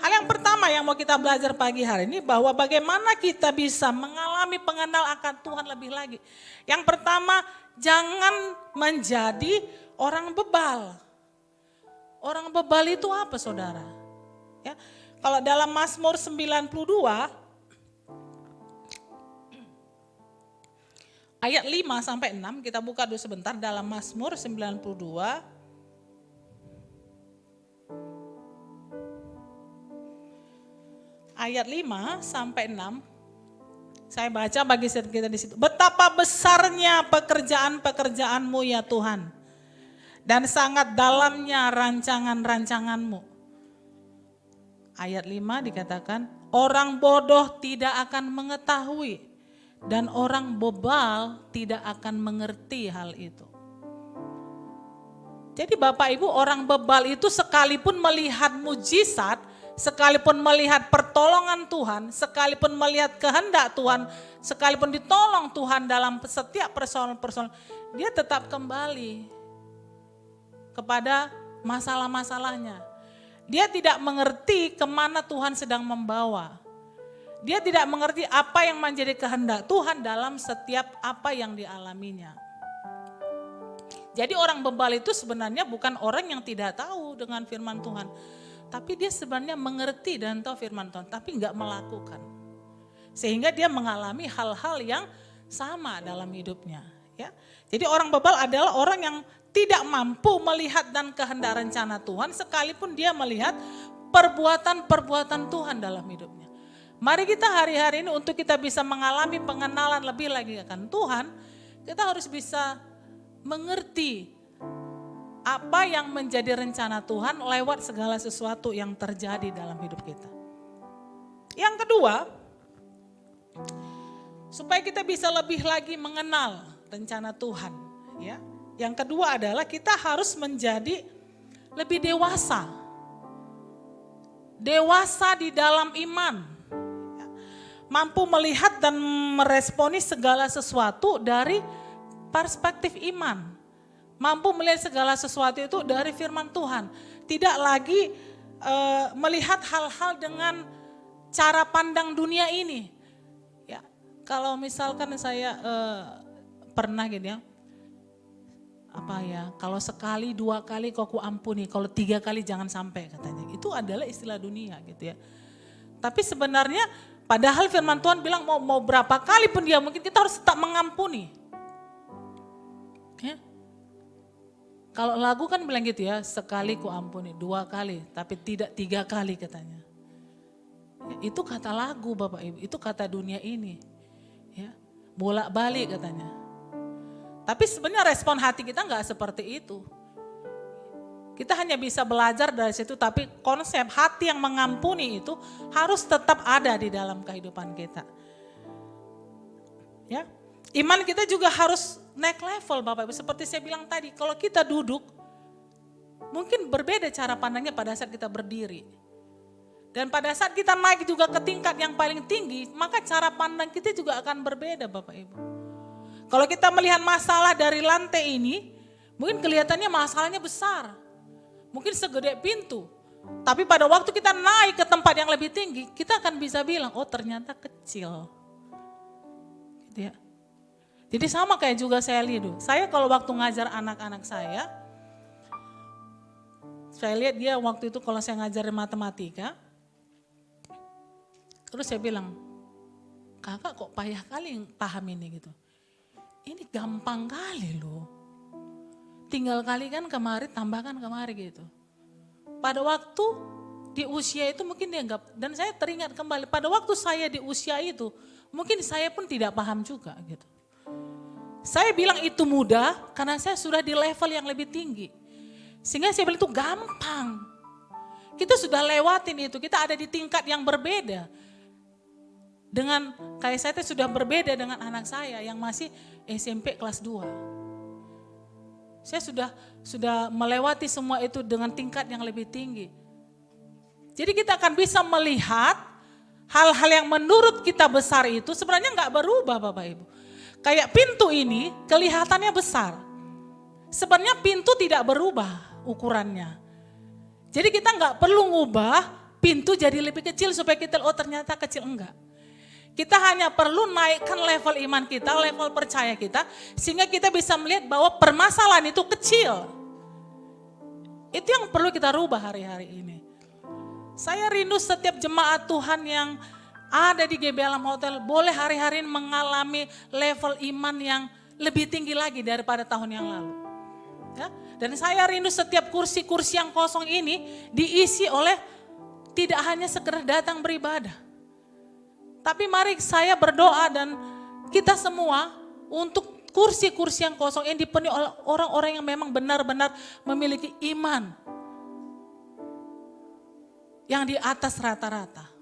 Speaker 3: Hal yang pertama yang mau kita belajar pagi hari ini bahwa bagaimana kita bisa mengalami pengenal akan Tuhan lebih lagi. Yang pertama, jangan menjadi orang bebal. Orang bebal itu apa saudara? Ya, kalau dalam Mazmur 92 ayat 5 sampai 6, kita buka dulu sebentar dalam Mazmur 92. Ayat 5 sampai 6. Saya baca bagi kita di situ. Betapa besarnya pekerjaan-pekerjaanmu ya Tuhan. Dan sangat dalamnya rancangan-rancanganmu. Ayat 5 dikatakan, orang bodoh tidak akan mengetahui. Dan orang bebal tidak akan mengerti hal itu. Jadi Bapak Ibu, orang bebal itu sekalipun melihat mujizat, sekalipun melihat pertolongan Tuhan, sekalipun melihat kehendak Tuhan, sekalipun ditolong Tuhan dalam setiap persoalan-persoalan, dia tetap kembali kepada masalah-masalahnya. Dia tidak mengerti kemana Tuhan sedang membawa. Dia tidak mengerti apa yang menjadi kehendak Tuhan dalam setiap apa yang dialaminya. Jadi orang bebal itu sebenarnya bukan orang yang tidak tahu dengan firman Tuhan. Tapi dia sebenarnya mengerti dan tahu firman Tuhan, tapi enggak melakukan. Sehingga dia mengalami hal-hal yang sama dalam hidupnya. Ya. Jadi orang bebal adalah orang yang tidak mampu melihat dan kehendak rencana Tuhan sekalipun dia melihat perbuatan-perbuatan Tuhan dalam hidupnya. Mari kita hari-hari ini untuk kita bisa mengalami pengenalan lebih lagi akan Tuhan, kita harus bisa mengerti apa yang menjadi rencana Tuhan lewat segala sesuatu yang terjadi dalam hidup kita. Yang kedua, supaya kita bisa lebih lagi mengenal rencana Tuhan, ya. Yang kedua adalah kita harus menjadi lebih dewasa. Dewasa di dalam iman. Mampu melihat dan meresponi segala sesuatu dari perspektif iman. Mampu melihat segala sesuatu itu dari firman Tuhan. Tidak lagi melihat hal-hal dengan cara pandang dunia ini. Ya, kalau misalkan saya pernah gitu ya, kalau sekali, 2 kali kau kuampuni, kalau 3 kali jangan sampai katanya. Itu adalah istilah dunia gitu ya. Tapi sebenarnya padahal firman Tuhan bilang mau berapa kali pun dia mungkin kita harus tetap mengampuni. Ya. Kalau lagu kan bilang gitu ya, sekali ku ampuni, 2 kali, tapi tidak 3 kali katanya. Ya, itu kata lagu Bapak Ibu, itu kata dunia ini. Ya, bolak-balik katanya. Tapi sebenarnya respon hati kita nggak seperti itu. Kita hanya bisa belajar dari situ, tapi konsep hati yang mengampuni itu harus tetap ada di dalam kehidupan kita. Ya, iman kita juga harus naik level Bapak Ibu. Seperti saya bilang tadi, kalau kita duduk, mungkin berbeda cara pandangnya pada saat kita berdiri. Dan pada saat kita naik juga ke tingkat yang paling tinggi, maka cara pandang kita juga akan berbeda Bapak Ibu. Kalau kita melihat masalah dari lantai ini, mungkin kelihatannya masalahnya besar. Mungkin segede pintu. Tapi pada waktu kita naik ke tempat yang lebih tinggi, kita akan bisa bilang, oh ternyata kecil. Gitu ya. Jadi sama kayak juga saya lihat. Saya kalau waktu ngajar anak-anak saya lihat dia waktu itu kalau saya ngajarin matematika, terus saya bilang, kakak kok payah kali paham ini gitu. Ini gampang kali loh. Tinggal kalikan kemari, tambahkan kemari gitu. Pada waktu di usia itu mungkin dia enggak, dan saya teringat kembali, pada waktu saya di usia itu, mungkin saya pun tidak paham juga gitu. Saya bilang itu mudah karena saya sudah di level yang lebih tinggi. Sehingga saya bilang itu gampang. Kita sudah lewatin itu, kita ada di tingkat yang berbeda. Dengan kayak saya sudah berbeda dengan anak saya yang masih SMP kelas 2. Saya sudah melewati semua itu dengan tingkat yang lebih tinggi. Jadi kita akan bisa melihat hal-hal yang menurut kita besar itu sebenarnya nggak berubah Bapak Ibu. Kayak pintu ini kelihatannya besar. Sebenarnya pintu tidak berubah ukurannya. Jadi kita nggak perlu ngubah pintu jadi lebih kecil supaya kita oh ternyata kecil, enggak. Kita hanya perlu naikkan level iman kita, level percaya kita, sehingga kita bisa melihat bahwa permasalahan itu kecil. Itu yang perlu kita rubah hari-hari ini. Saya rindu setiap jemaat Tuhan yang ada di GB Alam Hotel, boleh hari-hari ini mengalami level iman yang lebih tinggi lagi daripada tahun yang lalu. Ya? Dan saya rindu setiap kursi-kursi yang kosong ini diisi oleh tidak hanya sekedar datang beribadah. Tapi mari saya berdoa dan kita semua untuk kursi-kursi yang kosong yang dipenuhi oleh orang-orang yang memang benar-benar memiliki iman yang di atas rata-rata.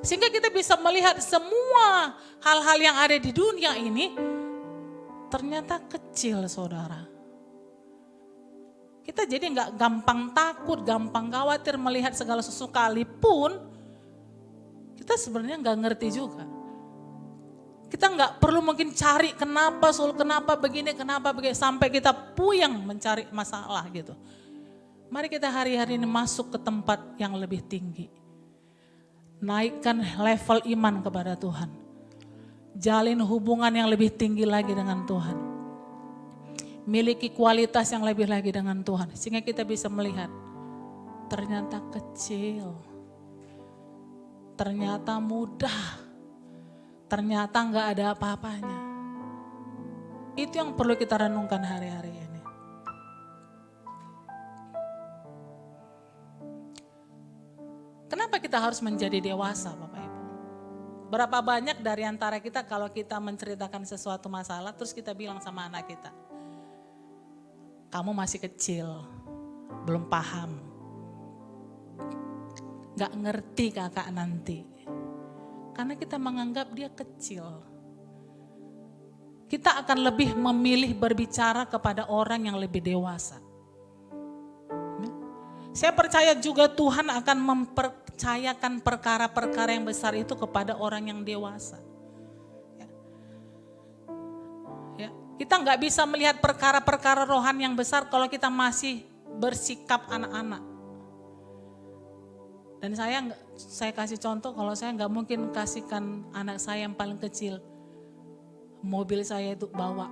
Speaker 3: Sehingga kita bisa melihat semua hal-hal yang ada di dunia ini ternyata kecil saudara. Kita jadi nggak gampang takut, gampang khawatir melihat segala sesuatu sekalipun kita sebenarnya nggak ngerti juga. Kita nggak perlu mungkin cari kenapa begini, sampai kita puyeng mencari masalah gitu. Mari kita hari-hari ini masuk ke tempat yang lebih tinggi. Naikkan level iman kepada Tuhan. Jalin hubungan yang lebih tinggi lagi dengan Tuhan. Miliki kualitas yang lebih lagi dengan Tuhan. Sehingga kita bisa melihat ternyata kecil. Ternyata mudah, ternyata nggak ada apa-apanya. Itu yang perlu kita renungkan hari-hari ini. Kenapa kita harus menjadi dewasa Bapak Ibu? Berapa banyak dari antara kita kalau kita menceritakan sesuatu masalah terus kita bilang sama anak kita, kamu masih kecil, belum paham. Gak ngerti kakak nanti. Karena kita menganggap dia kecil. Kita akan lebih memilih berbicara kepada orang yang lebih dewasa. Saya percaya juga Tuhan akan mempercayakan perkara-perkara yang besar itu kepada orang yang dewasa. Ya. Kita gak bisa melihat perkara-perkara rohani yang besar kalau kita masih bersikap anak-anak. Dan saya kasih contoh, kalau saya nggak mungkin kasihkan anak saya yang paling kecil mobil saya itu bawa,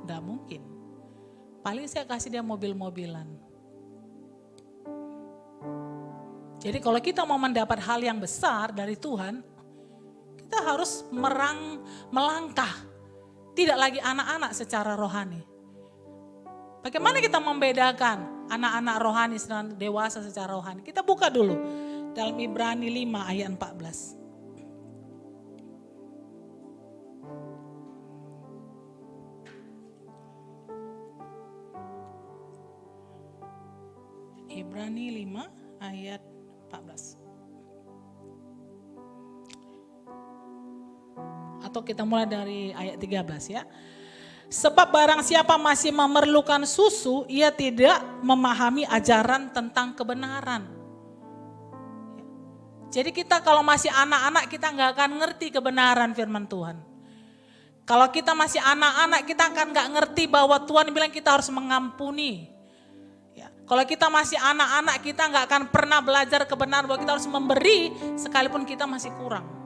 Speaker 3: nggak mungkin. Paling saya kasih dia mobil-mobilan. Jadi kalau kita mau mendapat hal yang besar dari Tuhan, kita harus melangkah, tidak lagi anak-anak secara rohani. Bagaimana kita membedakan anak-anak rohani dan dewasa secara rohani? Kita buka dulu dalam Ibrani 5 ayat 14. Ibrani 5 ayat 14. Atau kita mulai dari ayat 13 ya. Sebab barang siapa masih memerlukan susu, ia tidak memahami ajaran tentang kebenaran. Jadi kita kalau masih anak-anak kita nggak akan ngerti kebenaran firman Tuhan. Kalau kita masih anak-anak kita akan nggak ngerti bahwa Tuhan bilang kita harus mengampuni. Ya. Kalau kita masih anak-anak kita nggak akan pernah belajar kebenaran bahwa kita harus memberi sekalipun kita masih kurang.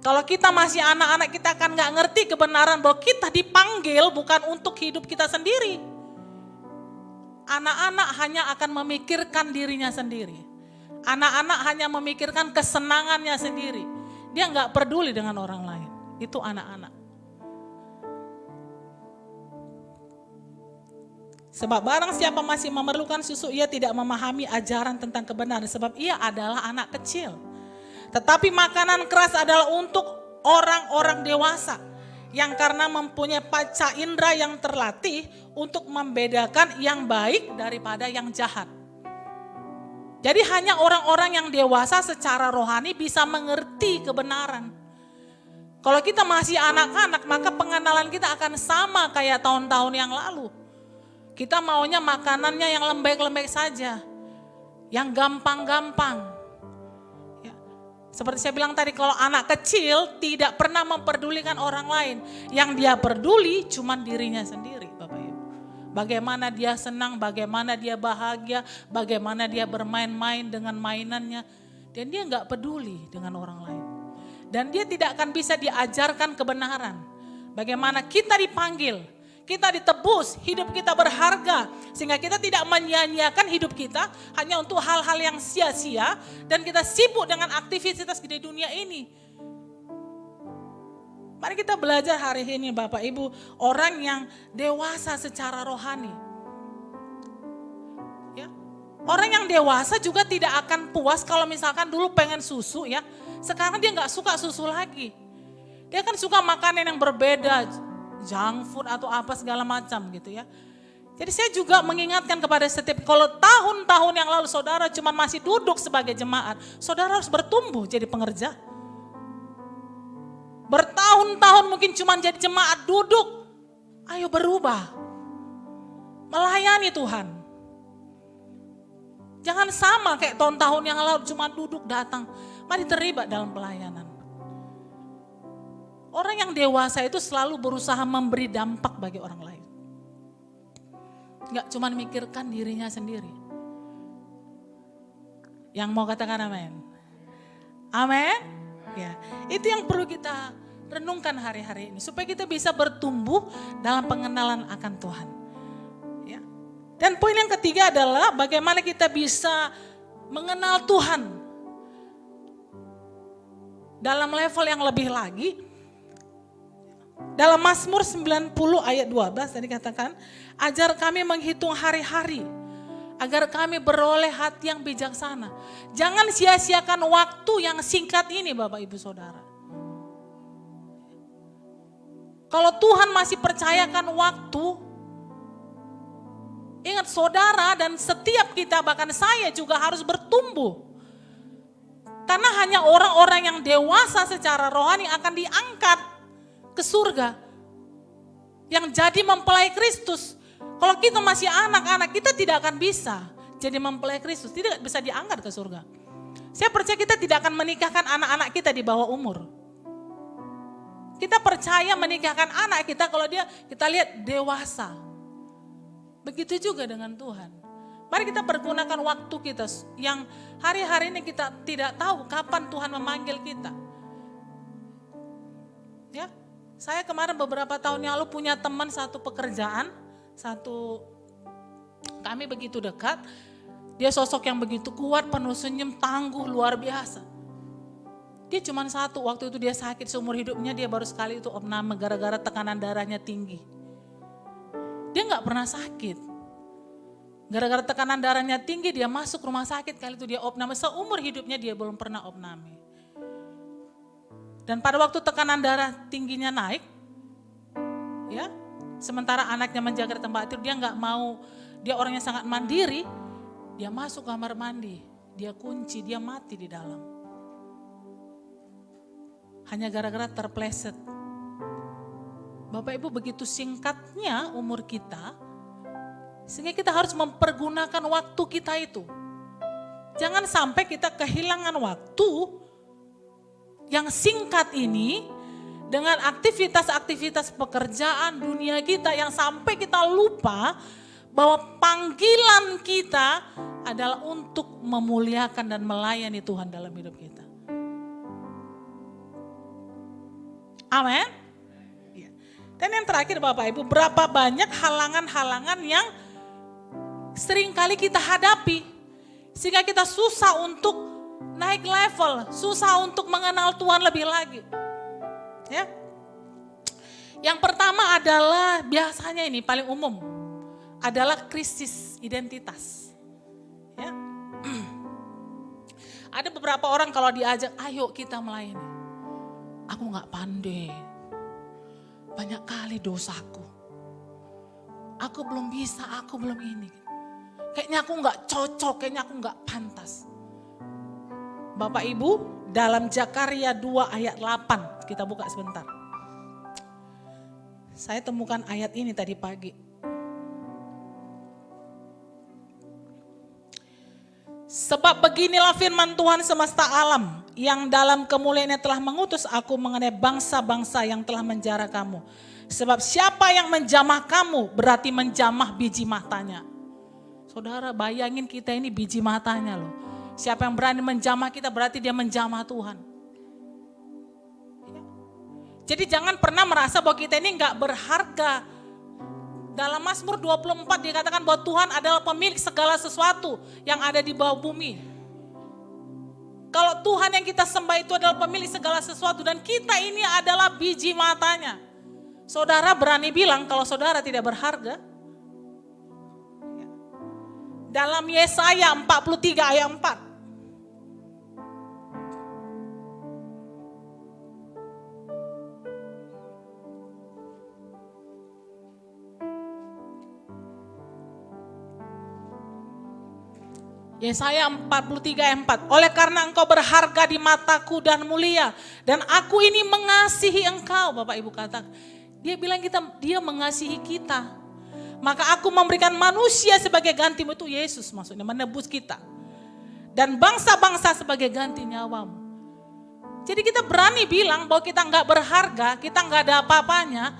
Speaker 3: Kalau kita masih anak-anak kita akan nggak ngerti kebenaran bahwa kita dipanggil bukan untuk hidup kita sendiri. Anak-anak hanya akan memikirkan dirinya sendiri. Anak-anak hanya memikirkan kesenangannya sendiri. Dia nggak peduli dengan orang lain. Itu anak-anak. Sebab barang siapa masih memerlukan susu, ia tidak memahami ajaran tentang kebenaran. Sebab ia adalah anak kecil. Tetapi makanan keras adalah untuk orang-orang dewasa. Yang karena mempunyai panca indera yang terlatih untuk membedakan yang baik daripada yang jahat. Jadi hanya orang-orang yang dewasa secara rohani bisa mengerti kebenaran. Kalau kita masih anak-anak maka pengenalan kita akan sama kayak tahun-tahun yang lalu. Kita maunya makanannya yang lembek-lembek saja. Yang gampang-gampang. Ya. Seperti saya bilang tadi, kalau anak kecil tidak pernah memperdulikan orang lain. Yang dia peduli cuma dirinya sendiri, Bapak Ibu. Bagaimana dia senang, bagaimana dia bahagia, bagaimana dia bermain-main dengan mainannya. Dan dia nggak peduli dengan orang lain. Dan dia tidak akan bisa diajarkan kebenaran. Bagaimana kita dipanggil, kita ditebus, hidup kita berharga. Sehingga kita tidak menyia-nyiakan hidup kita hanya untuk hal-hal yang sia-sia. Dan kita sibuk dengan aktivitas di dunia ini. Mari kita belajar hari ini Bapak Ibu. Orang yang dewasa secara rohani. Ya. Orang yang dewasa juga tidak akan puas kalau misalkan dulu pengen susu ya. Sekarang dia gak suka susu lagi. Dia kan suka makanan yang berbeda. Junk food atau apa segala macam gitu ya. Jadi saya juga mengingatkan kepada setiap, kalau tahun-tahun yang lalu saudara cuma masih duduk sebagai jemaat, saudara harus bertumbuh jadi pengerja. Bertahun-tahun mungkin cuma jadi jemaat duduk, ayo berubah. Melayani Tuhan. Jangan sama kayak tahun-tahun yang lalu cuma duduk datang. Mari terlibat dalam pelayanan. Orang yang dewasa itu selalu berusaha memberi dampak bagi orang lain. Enggak cuma memikirkan dirinya sendiri. Yang mau katakan amin? Amin? Ya, itu yang perlu kita renungkan hari-hari ini. Supaya kita bisa bertumbuh dalam pengenalan akan Tuhan. Ya. Dan poin yang ketiga adalah bagaimana kita bisa mengenal Tuhan. Dalam level yang lebih lagi. Dalam Mazmur 90 ayat 12 tadi katakan, ajar kami menghitung hari-hari agar kami beroleh hati yang bijaksana. Jangan sia-siakan waktu yang singkat ini Bapak Ibu Saudara. Kalau Tuhan masih percayakan waktu, ingat saudara dan setiap kita bahkan saya juga harus bertumbuh. Karena hanya orang-orang yang dewasa secara rohani akan diangkat ke surga. Yang jadi mempelai Kristus. Kalau kita masih anak-anak kita tidak akan bisa jadi mempelai Kristus. Tidak bisa diangkat ke surga. Saya percaya kita tidak akan menikahkan anak-anak kita di bawah umur. Kita percaya menikahkan anak kita kalau dia kita lihat dewasa. Begitu juga dengan Tuhan. Mari kita pergunakan waktu kita yang hari-hari ini kita tidak tahu kapan Tuhan memanggil kita. Ya. Saya kemarin beberapa tahun yang lalu punya teman satu pekerjaan, kami begitu dekat, dia sosok yang begitu kuat, penuh senyum, tangguh, luar biasa. Dia cuma satu, waktu itu dia sakit seumur hidupnya, dia baru sekali itu opname gara-gara tekanan darahnya tinggi. Dia nggak pernah sakit. Gara-gara tekanan darahnya tinggi dia masuk rumah sakit, kali itu dia opname. Seumur hidupnya dia belum pernah opname. Dan pada waktu tekanan darah tingginya naik, ya, sementara anaknya menjaga di tempat tidur, dia nggak mau, dia orangnya sangat mandiri, dia masuk kamar mandi, dia kunci, dia mati di dalam. Hanya gara-gara terpleset. Bapak Ibu, begitu singkatnya umur kita, sehingga kita harus mempergunakan waktu kita itu. Jangan sampai kita kehilangan waktu yang singkat ini dengan aktivitas-aktivitas pekerjaan dunia kita yang sampai kita lupa bahwa panggilan kita adalah untuk memuliakan dan melayani Tuhan dalam hidup kita. Amin. Dan yang terakhir Bapak Ibu, berapa banyak halangan-halangan yang seringkali kita hadapi. Sehingga kita susah untuk naik level, susah untuk mengenal Tuhan lebih lagi. Ya. Yang pertama adalah, biasanya ini paling umum, adalah krisis identitas. Ya. Ada beberapa orang kalau diajak, ayo kita melayani. Aku gak pandai. Banyak kali dosaku. Aku belum bisa, aku belum ini. Kayaknya aku gak cocok, kayaknya aku gak pantas. Bapak Ibu, dalam Zakaria 2 ayat 8, kita buka sebentar. Saya temukan ayat ini tadi pagi. Sebab beginilah firman Tuhan semesta alam, yang dalam kemuliaannya telah mengutus aku mengenai bangsa-bangsa yang telah menjara kamu. Sebab siapa yang menjamah kamu berarti menjamah biji matanya. Saudara, bayangin kita ini biji matanya loh. Siapa yang berani menjamah kita berarti dia menjamah Tuhan. Jadi jangan pernah merasa bahwa kita ini gak berharga. Dalam Mazmur 24 dikatakan bahwa Tuhan adalah pemilik segala sesuatu yang ada di bawah bumi. Kalau Tuhan yang kita sembah itu adalah pemilik segala sesuatu dan kita ini adalah biji matanya. Saudara berani bilang kalau saudara tidak berharga? Dalam Yesaya 43 ayat 4. Yesaya 43 ayat 4. Oleh karena engkau berharga di mataku dan mulia. Dan aku ini mengasihi engkau. Bapak Ibu kata. Dia bilang dia mengasihi kita. Maka aku memberikan manusia sebagai gantimu. Itu Yesus maksudnya menebus kita. Dan bangsa-bangsa sebagai ganti nyawamu. Jadi kita berani bilang bahwa kita enggak berharga. Kita enggak ada apa-apanya.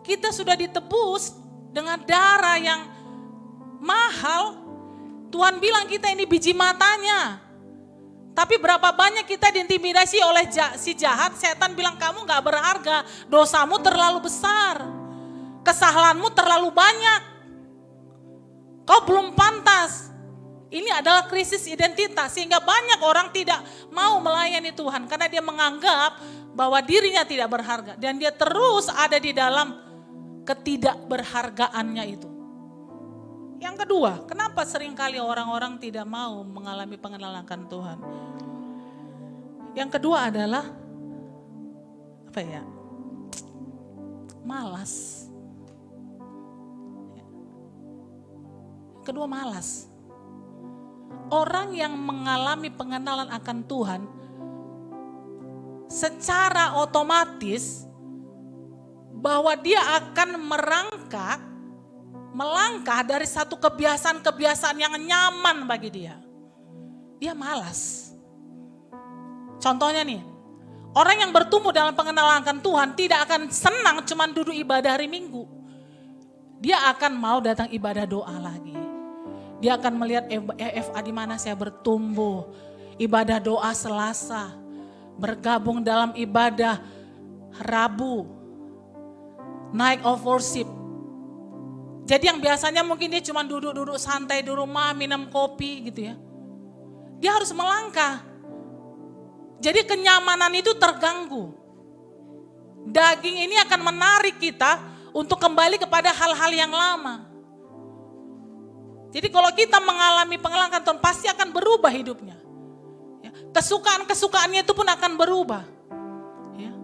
Speaker 3: Kita sudah ditebus dengan darah yang mahal. Tuhan bilang kita ini biji matanya. Tapi berapa banyak kita diintimidasi oleh si jahat, setan bilang kamu gak berharga, dosamu terlalu besar, kesalahanmu terlalu banyak, kau belum pantas. Ini adalah krisis identitas sehingga banyak orang tidak mau melayani Tuhan karena dia menganggap bahwa dirinya tidak berharga. Dan dia terus ada di dalam ketidakberhargaannya itu. Yang kedua, kenapa seringkali orang-orang tidak mau mengalami pengenalan akan Tuhan? Yang kedua adalah malas. Kedua, malas. Orang yang mengalami pengenalan akan Tuhan secara otomatis bahwa dia akan melangkah dari satu kebiasaan-kebiasaan yang nyaman bagi dia. Dia malas. Contohnya nih, orang yang bertumbuh dalam pengenalan akan Tuhan tidak akan senang cuman duduk ibadah hari Minggu. Dia akan mau datang ibadah doa lagi. Dia akan melihat EFA di mana saya bertumbuh. Ibadah doa Selasa, bergabung dalam ibadah Rabu, night of worship. Jadi yang biasanya mungkin dia cuma duduk-duduk santai di rumah, minum kopi gitu ya. Dia harus melangkah. Jadi kenyamanan itu terganggu. Daging ini akan menarik kita untuk kembali kepada hal-hal yang lama. Jadi kalau kita mengalami pengalaman Tuhan pasti akan berubah hidupnya. Ya, kesukaan-kesukaannya itu pun akan berubah. Ya.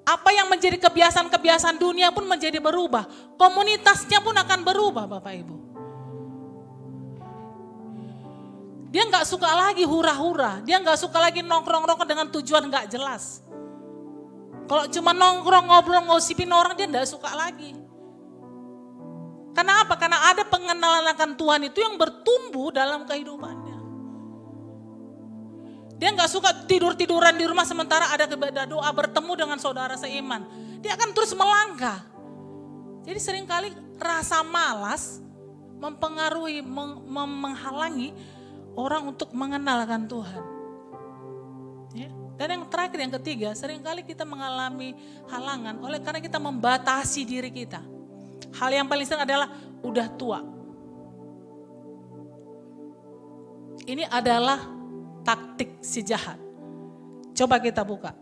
Speaker 3: Apa yang menjadi kebiasaan-kebiasaan dunia pun menjadi berubah. Komunitasnya pun akan berubah Bapak Ibu. Dia nggak suka lagi hura-hura, dia nggak suka lagi nongkrong-nongkrong dengan tujuan nggak jelas. Kalau cuma nongkrong ngobrol ngosipin orang dia nggak suka lagi. Karena apa? Karena ada pengenalan akan Tuhan itu yang bertumbuh dalam kehidupannya. Dia nggak suka tidur-tiduran di rumah sementara ada ibadah doa bertemu dengan saudara seiman. Dia akan terus melangkah. Jadi seringkali rasa malas mempengaruhi, menghalangi orang untuk mengenalkan Tuhan. Ya. Dan yang terakhir, yang ketiga, seringkali kita mengalami halangan oleh karena kita membatasi diri kita. Hal yang paling sering adalah udah tua. Ini adalah taktik si jahat. Coba kita buka.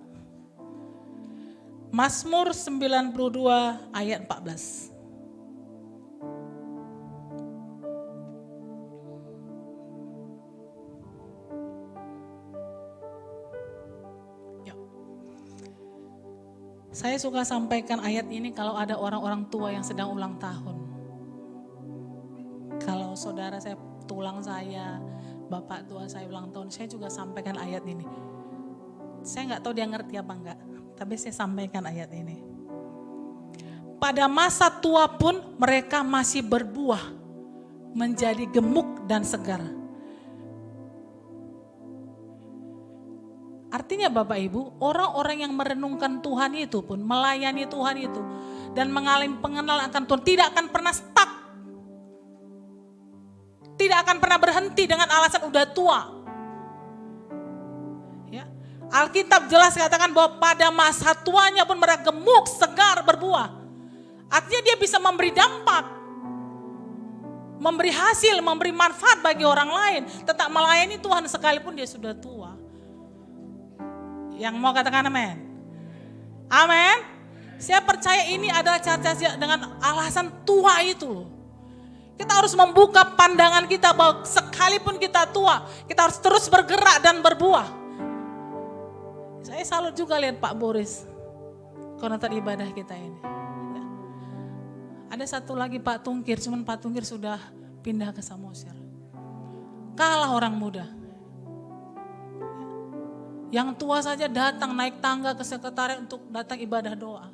Speaker 3: Mazmur 92 ayat 14. Saya suka sampaikan ayat ini kalau ada orang-orang tua yang sedang ulang tahun. Kalau saudara saya, tulang saya, bapak tua saya ulang tahun, saya juga sampaikan ayat ini. Saya nggak tahu dia ngerti apa enggak, tapi saya sampaikan ayat ini. Pada masa tua pun mereka masih berbuah, menjadi gemuk dan segar. Artinya Bapak Ibu, orang-orang yang merenungkan Tuhan itu pun, melayani Tuhan itu, dan mengalami pengenalan akan Tuhan, tidak akan pernah stuck. Tidak akan pernah berhenti dengan alasan udah tua. Ya. Alkitab jelas katakan bahwa pada masa tuanya pun mereka gemuk, segar, berbuah. Artinya dia bisa memberi dampak, memberi hasil, memberi manfaat bagi orang lain, tetap melayani Tuhan sekalipun dia sudah tua. Yang mau katakan amin? Amin. Saya percaya ini adalah cara-cara dengan alasan tua itu loh. Kita harus membuka pandangan kita bahwa sekalipun kita tua, kita harus terus bergerak dan berbuah. Saya salut juga lihat Pak Boris, koordinator ibadah kita ini. Ya. Ada satu lagi Pak Tungkir, cuman Pak Tungkir sudah pindah ke Samosir. Kalah orang muda. Yang tua saja datang naik tangga ke sekretariat untuk datang ibadah doa.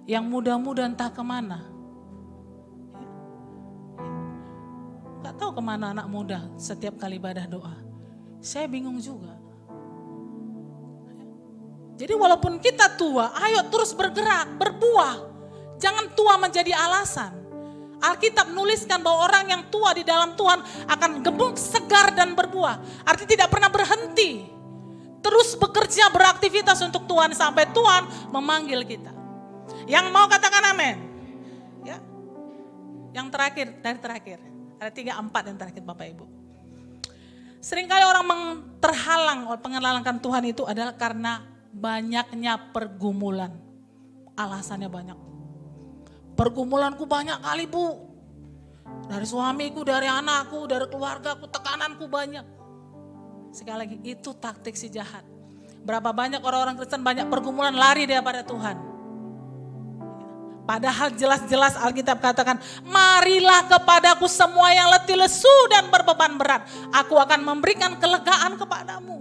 Speaker 3: Yang muda-muda entah kemana. Gak tahu kemana anak muda setiap kali ibadah doa. Saya bingung juga. Jadi walaupun kita tua, ayo terus bergerak, berbuah. Jangan tua menjadi alasan. Alkitab menuliskan bahwa orang yang tua di dalam Tuhan akan gemuk, segar dan berbuah. Artinya tidak pernah berhenti. Terus bekerja, beraktivitas untuk Tuhan sampai Tuhan memanggil kita. Yang mau katakan amin. Ya. Yang terakhir, dari terakhir. Ada 3, 4 yang terakhir Bapak Ibu. Seringkali orang terhalang oleh pengenalan Tuhan itu adalah karena banyaknya pergumulan. Alasannya banyak. Pergumulanku banyak kali Bu. Dari suamiku, dari anakku, dari keluargaku, tekananku banyak. Sekali lagi itu taktik si jahat. Berapa banyak orang-orang Kristen banyak pergumulan lari daripada Tuhan. Padahal jelas-jelas Alkitab katakan, marilah kepadaku semua yang letih lesu dan berbeban berat. Aku akan memberikan kelegaan kepadamu.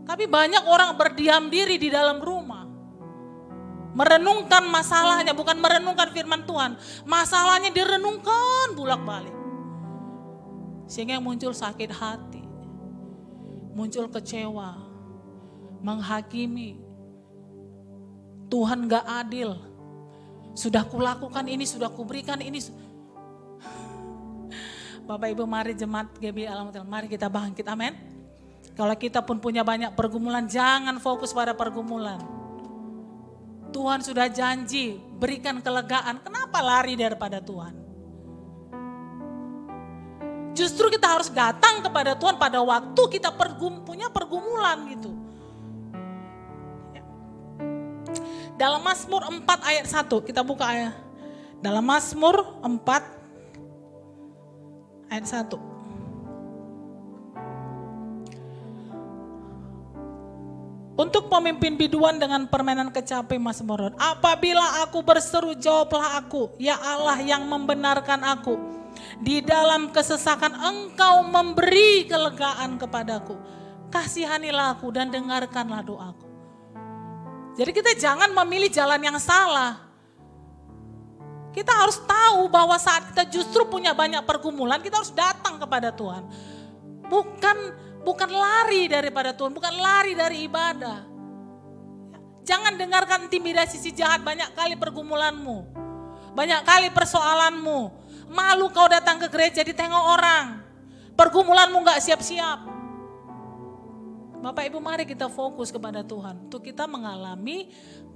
Speaker 3: Tapi banyak orang berdiam diri di dalam rumah. Merenungkan masalahnya, bukan merenungkan firman Tuhan. Masalahnya direnungkan bolak-balik. Sehingga muncul sakit hati. Muncul kecewa, menghakimi, Tuhan gak adil, sudah kulakukan ini, sudah kuberikan ini. Bapak Ibu mari jemaat GBI Alamat, mari kita bangkit, amin. Kalau kita pun punya banyak pergumulan, jangan fokus pada pergumulan. Tuhan sudah janji berikan kelegaan, kenapa lari daripada Tuhan? Justru kita harus datang kepada Tuhan pada waktu kita punya pergumulan gitu. Dalam Mazmur 4 ayat 1, kita buka ayat. Dalam Mazmur 4 ayat 1. Untuk pemimpin biduan dengan permainan kecapi Mazmur. Apabila aku berseru, jawablah aku, ya Allah yang membenarkan aku. Di dalam kesesakan Engkau memberi kelegaan kepadaku. Kasihanilah aku dan dengarkanlah doaku. Jadi kita jangan memilih jalan yang salah. Kita harus tahu bahwa saat kita justru punya banyak pergumulan, kita harus datang kepada Tuhan. Bukan lari daripada Tuhan, bukan lari dari ibadah. Jangan dengarkan intimidasi si jahat, banyak kali pergumulanmu. Banyak kali persoalanmu. Malu kau datang ke gereja ditengok orang. Pergumulanmu gak siap-siap. Bapak Ibu, mari kita fokus kepada Tuhan. Untuk kita mengalami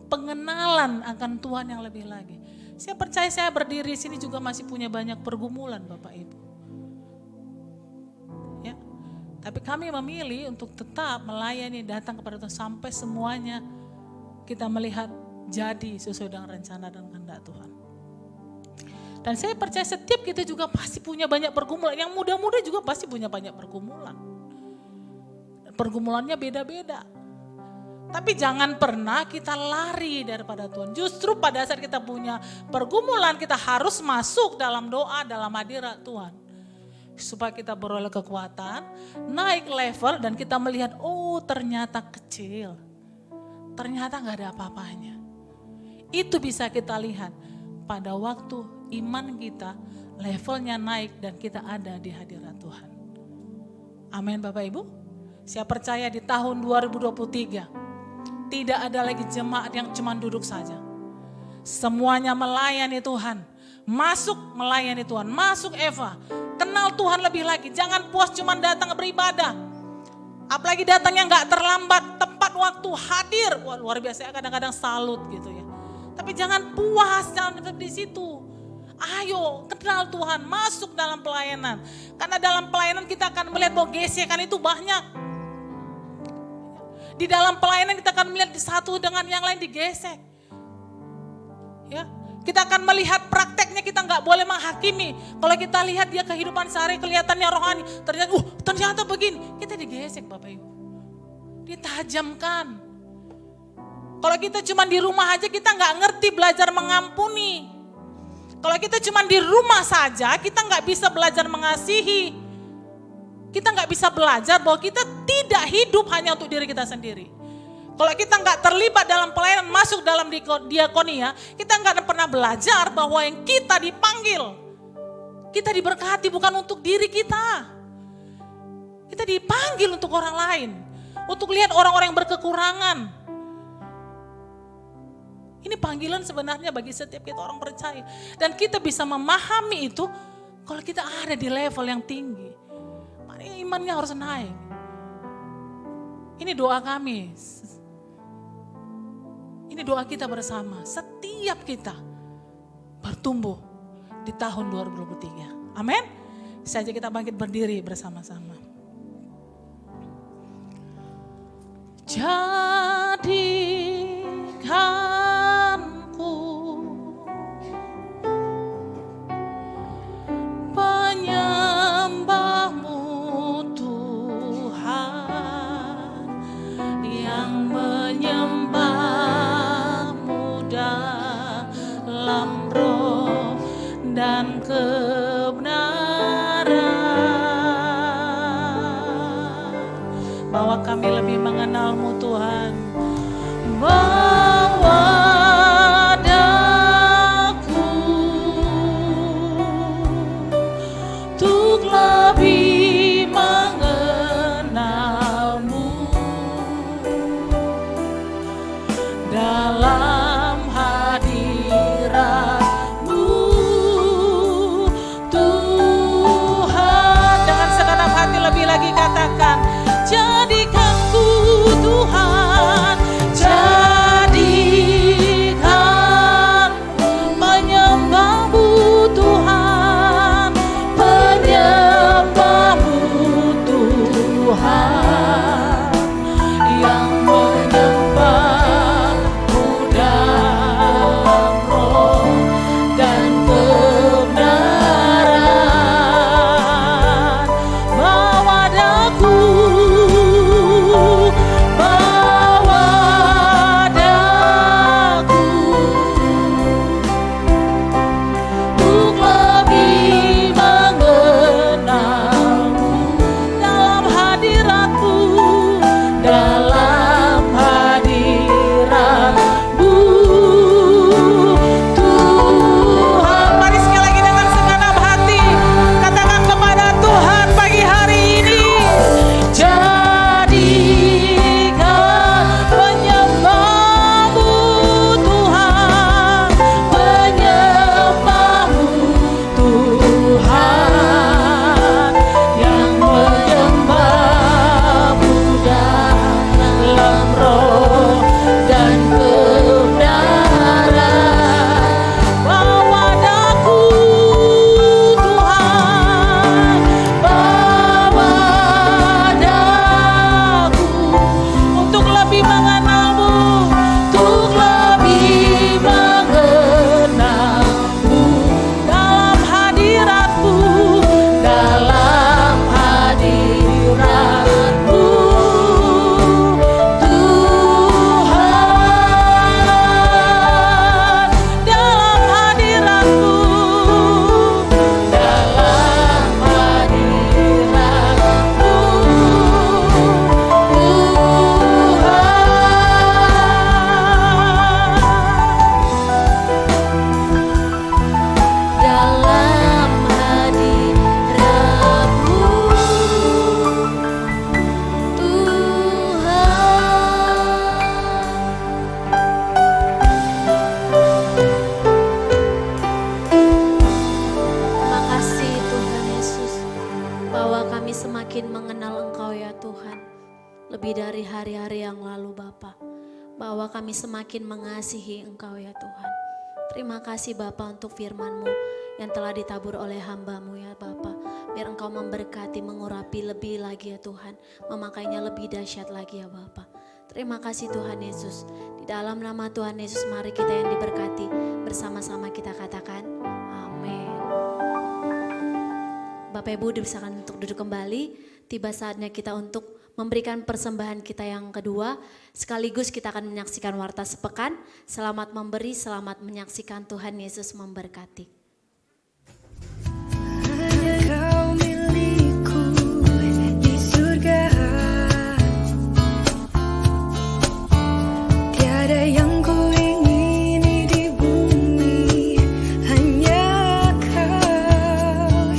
Speaker 3: pengenalan akan Tuhan yang lebih lagi. Saya percaya saya berdiri di sini juga masih punya banyak pergumulan Bapak Ibu. Ya. Tapi kami memilih untuk tetap melayani, datang kepada Tuhan sampai semuanya kita melihat jadi sesuai dengan rencana dan kehendak Tuhan. Dan saya percaya setiap kita juga pasti punya banyak pergumulan. Yang muda-muda juga pasti punya banyak pergumulan. Pergumulannya beda-beda. Tapi jangan pernah kita lari daripada Tuhan. Justru pada saat kita punya pergumulan, kita harus masuk dalam doa, dalam hadirat Tuhan. Supaya kita beroleh kekuatan, naik level dan kita melihat, oh ternyata kecil. Ternyata gak ada apa-apanya. Itu bisa kita lihat pada waktu iman kita levelnya naik dan kita ada di hadirat Tuhan. Amin Bapak Ibu. Saya percaya di tahun 2023 tidak ada lagi jemaat yang cuma duduk saja. Semuanya melayani Tuhan. Masuk melayani Tuhan. Masuk Eva. Kenal Tuhan lebih lagi. Jangan puas cuma datang beribadah. Apalagi datangnya gak terlambat. Tepat waktu hadir. Wah, luar biasa, kadang-kadang salut gitu ya. Tapi jangan puas, jangan di situ. Ayo kenal Tuhan, masuk dalam pelayanan. Karena dalam pelayanan kita akan melihat bahwa gesekan itu banyak. Di dalam pelayanan kita akan melihat satu dengan yang lain digesek. Ya, kita akan melihat prakteknya, kita nggak boleh menghakimi. Kalau kita lihat dia kehidupan sehari kelihatannya rohani, ternyata begini, kita digesek Bapak Ibu. Ditajamkan. Kalau kita cuma di rumah aja kita nggak ngerti belajar mengampuni. Kalau kita cuma di rumah saja kita nggak bisa belajar mengasihi. Kita nggak bisa belajar bahwa kita tidak hidup hanya untuk diri kita sendiri. Kalau kita nggak terlibat dalam pelayanan, masuk dalam diakonia, kita nggak pernah belajar bahwa yang kita dipanggil, kita diberkati bukan untuk diri kita. Kita dipanggil untuk orang lain, untuk lihat orang-orang yang berkekurangan. Ini panggilan sebenarnya bagi setiap kita orang percaya. Dan kita bisa memahami itu kalau kita ada di level yang tinggi. Imannya harus naik. Ini doa kami. Ini doa kita bersama. Setiap kita bertumbuh di tahun 2023. Amin. Saja kita bangkit berdiri bersama-sama. Jadikanku penyembahmu Tuhan, yang menyembahmu dalam roh dan kebenaran. Bahwa kami lebih mengenalmu Tuhan. Bawa daku untuk lebih mengenalmu dalam hadiratmu Tuhan. Dengan segenap hati lebih lagi katakan, jadikanku Tuhan, jadikan penyembahmu Tuhan, penyembahmu
Speaker 1: semakin mengenal Engkau ya Tuhan. Lebih dari hari-hari yang lalu Bapa. Bahwa kami semakin mengasihi Engkau ya Tuhan. Terima kasih Bapa untuk firman-Mu yang telah ditabur oleh hamba-Mu ya Bapa. Biar Engkau memberkati, mengurapi lebih lagi ya Tuhan. Memakainya lebih dahsyat lagi ya Bapa. Terima kasih Tuhan Yesus. Di dalam nama Tuhan Yesus mari kita yang diberkati. Bersama-sama kita katakan amin. Bapak Ibu dipersilakan untuk duduk kembali. Tiba saatnya kita untuk memberikan persembahan kita yang kedua. Sekaligus kita akan menyaksikan warta sepekan. Selamat memberi, selamat menyaksikan. Tuhan Yesus memberkati.
Speaker 4: Hanya Kau milikku di surga. Tiada yang ku ingini di bumi, hanya Kau.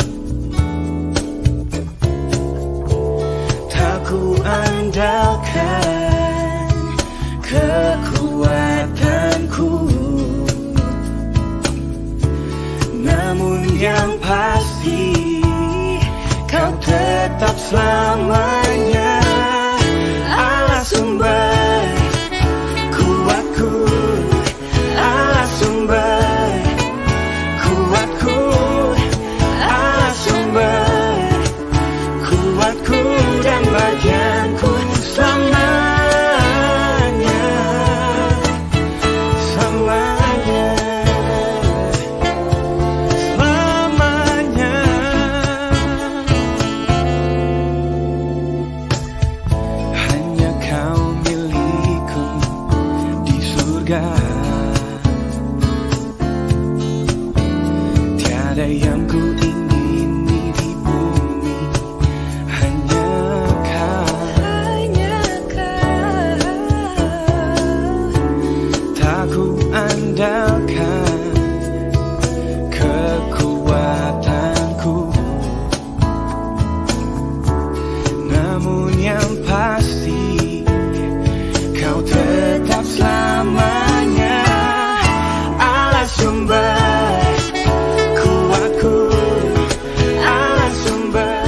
Speaker 4: Tak ku andalkan kekuatanku, namun yang pasti Kau tetap selamanya Allah sumber kuatku, Allah sumber kuatku, Allah sumber kuatku dan bagianku selamanya, selamanya, selamanya. Hanya Kau milikku di surga. Tiada yang ku ingini di bumi, hanya Kau. Hanya Kau. Tak ku andalkan kekuatanku, namun yang pasti Kau tetap selamanya Allah sumber kuatku, Allah sumber.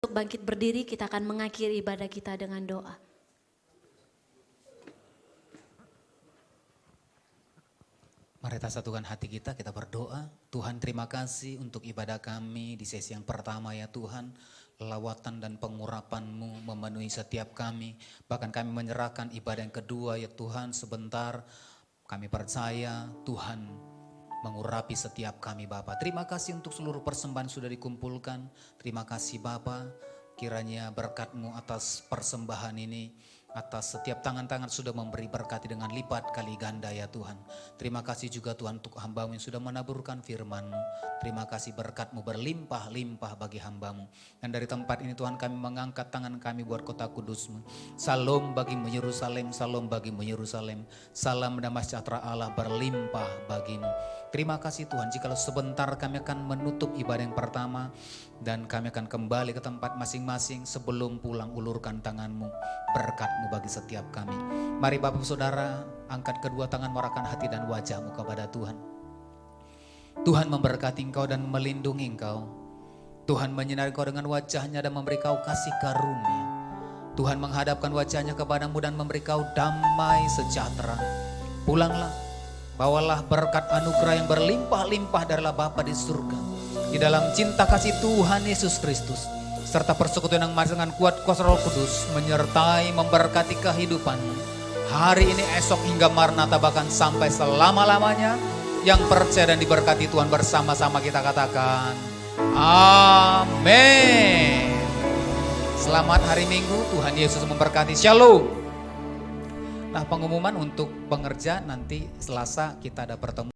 Speaker 1: Untuk bangkit berdiri kita akan mengakhiri ibadah kita dengan doa.
Speaker 5: Mari kita satukan hati kita berdoa. Tuhan terima kasih untuk ibadah kami di sesi yang pertama ya Tuhan. Lawatan dan pengurapan-Mu memenuhi setiap kami. Bahkan kami menyerahkan ibadah yang kedua ya Tuhan sebentar. Kami percaya Tuhan mengurapi setiap kami Bapa. Terima kasih untuk seluruh persembahan sudah dikumpulkan. Terima kasih Bapa. Kiranya berkat-Mu atas persembahan ini, atas setiap tangan-tangan sudah memberi berkati dengan lipat kali ganda ya Tuhan. Terima kasih juga Tuhan untuk hamba-Mu yang sudah menaburkan firman-Mu. Terima kasih berkat-Mu berlimpah-limpah bagi hamba-Mu. Dan dari tempat ini Tuhan kami mengangkat tangan kami buat kota kudus-Mu. Salam bagimu Yerusalem, salam bagimu Yerusalem. Salam damai sejahtera Allah berlimpah bagimu. Terima kasih Tuhan, jikalau sebentar kami akan menutup ibadah yang pertama dan kami akan kembali ke tempat masing-masing. Sebelum pulang ulurkan tangan-Mu, berkat-Mu bagi setiap kami. Mari Bapak Saudara angkat kedua tangan, warahkan hati dan wajah-Mu kepada Tuhan. Tuhan memberkati engkau dan melindungi engkau. Tuhan menyinari engkau dengan wajah-Nya dan memberi kau kasih karunia. Tuhan menghadapkan wajah-Nya kepadamu dan memberi kau damai sejahtera. Pulanglah, bawalah berkat anugerah yang berlimpah-limpah dari Allah Bapa di surga. Di dalam cinta kasih Tuhan Yesus Kristus, serta persekutuan yang maha dengan kuat kuasa Roh Kudus, menyertai memberkati kehidupanmu. Hari ini, esok hingga Maranatha, bahkan sampai selama-lamanya. Yang percaya dan diberkati Tuhan bersama-sama kita katakan amin. Selamat hari Minggu, Tuhan Yesus memberkati. Shalom. Nah, pengumuman untuk pengerja nanti Selasa kita ada pertemuan.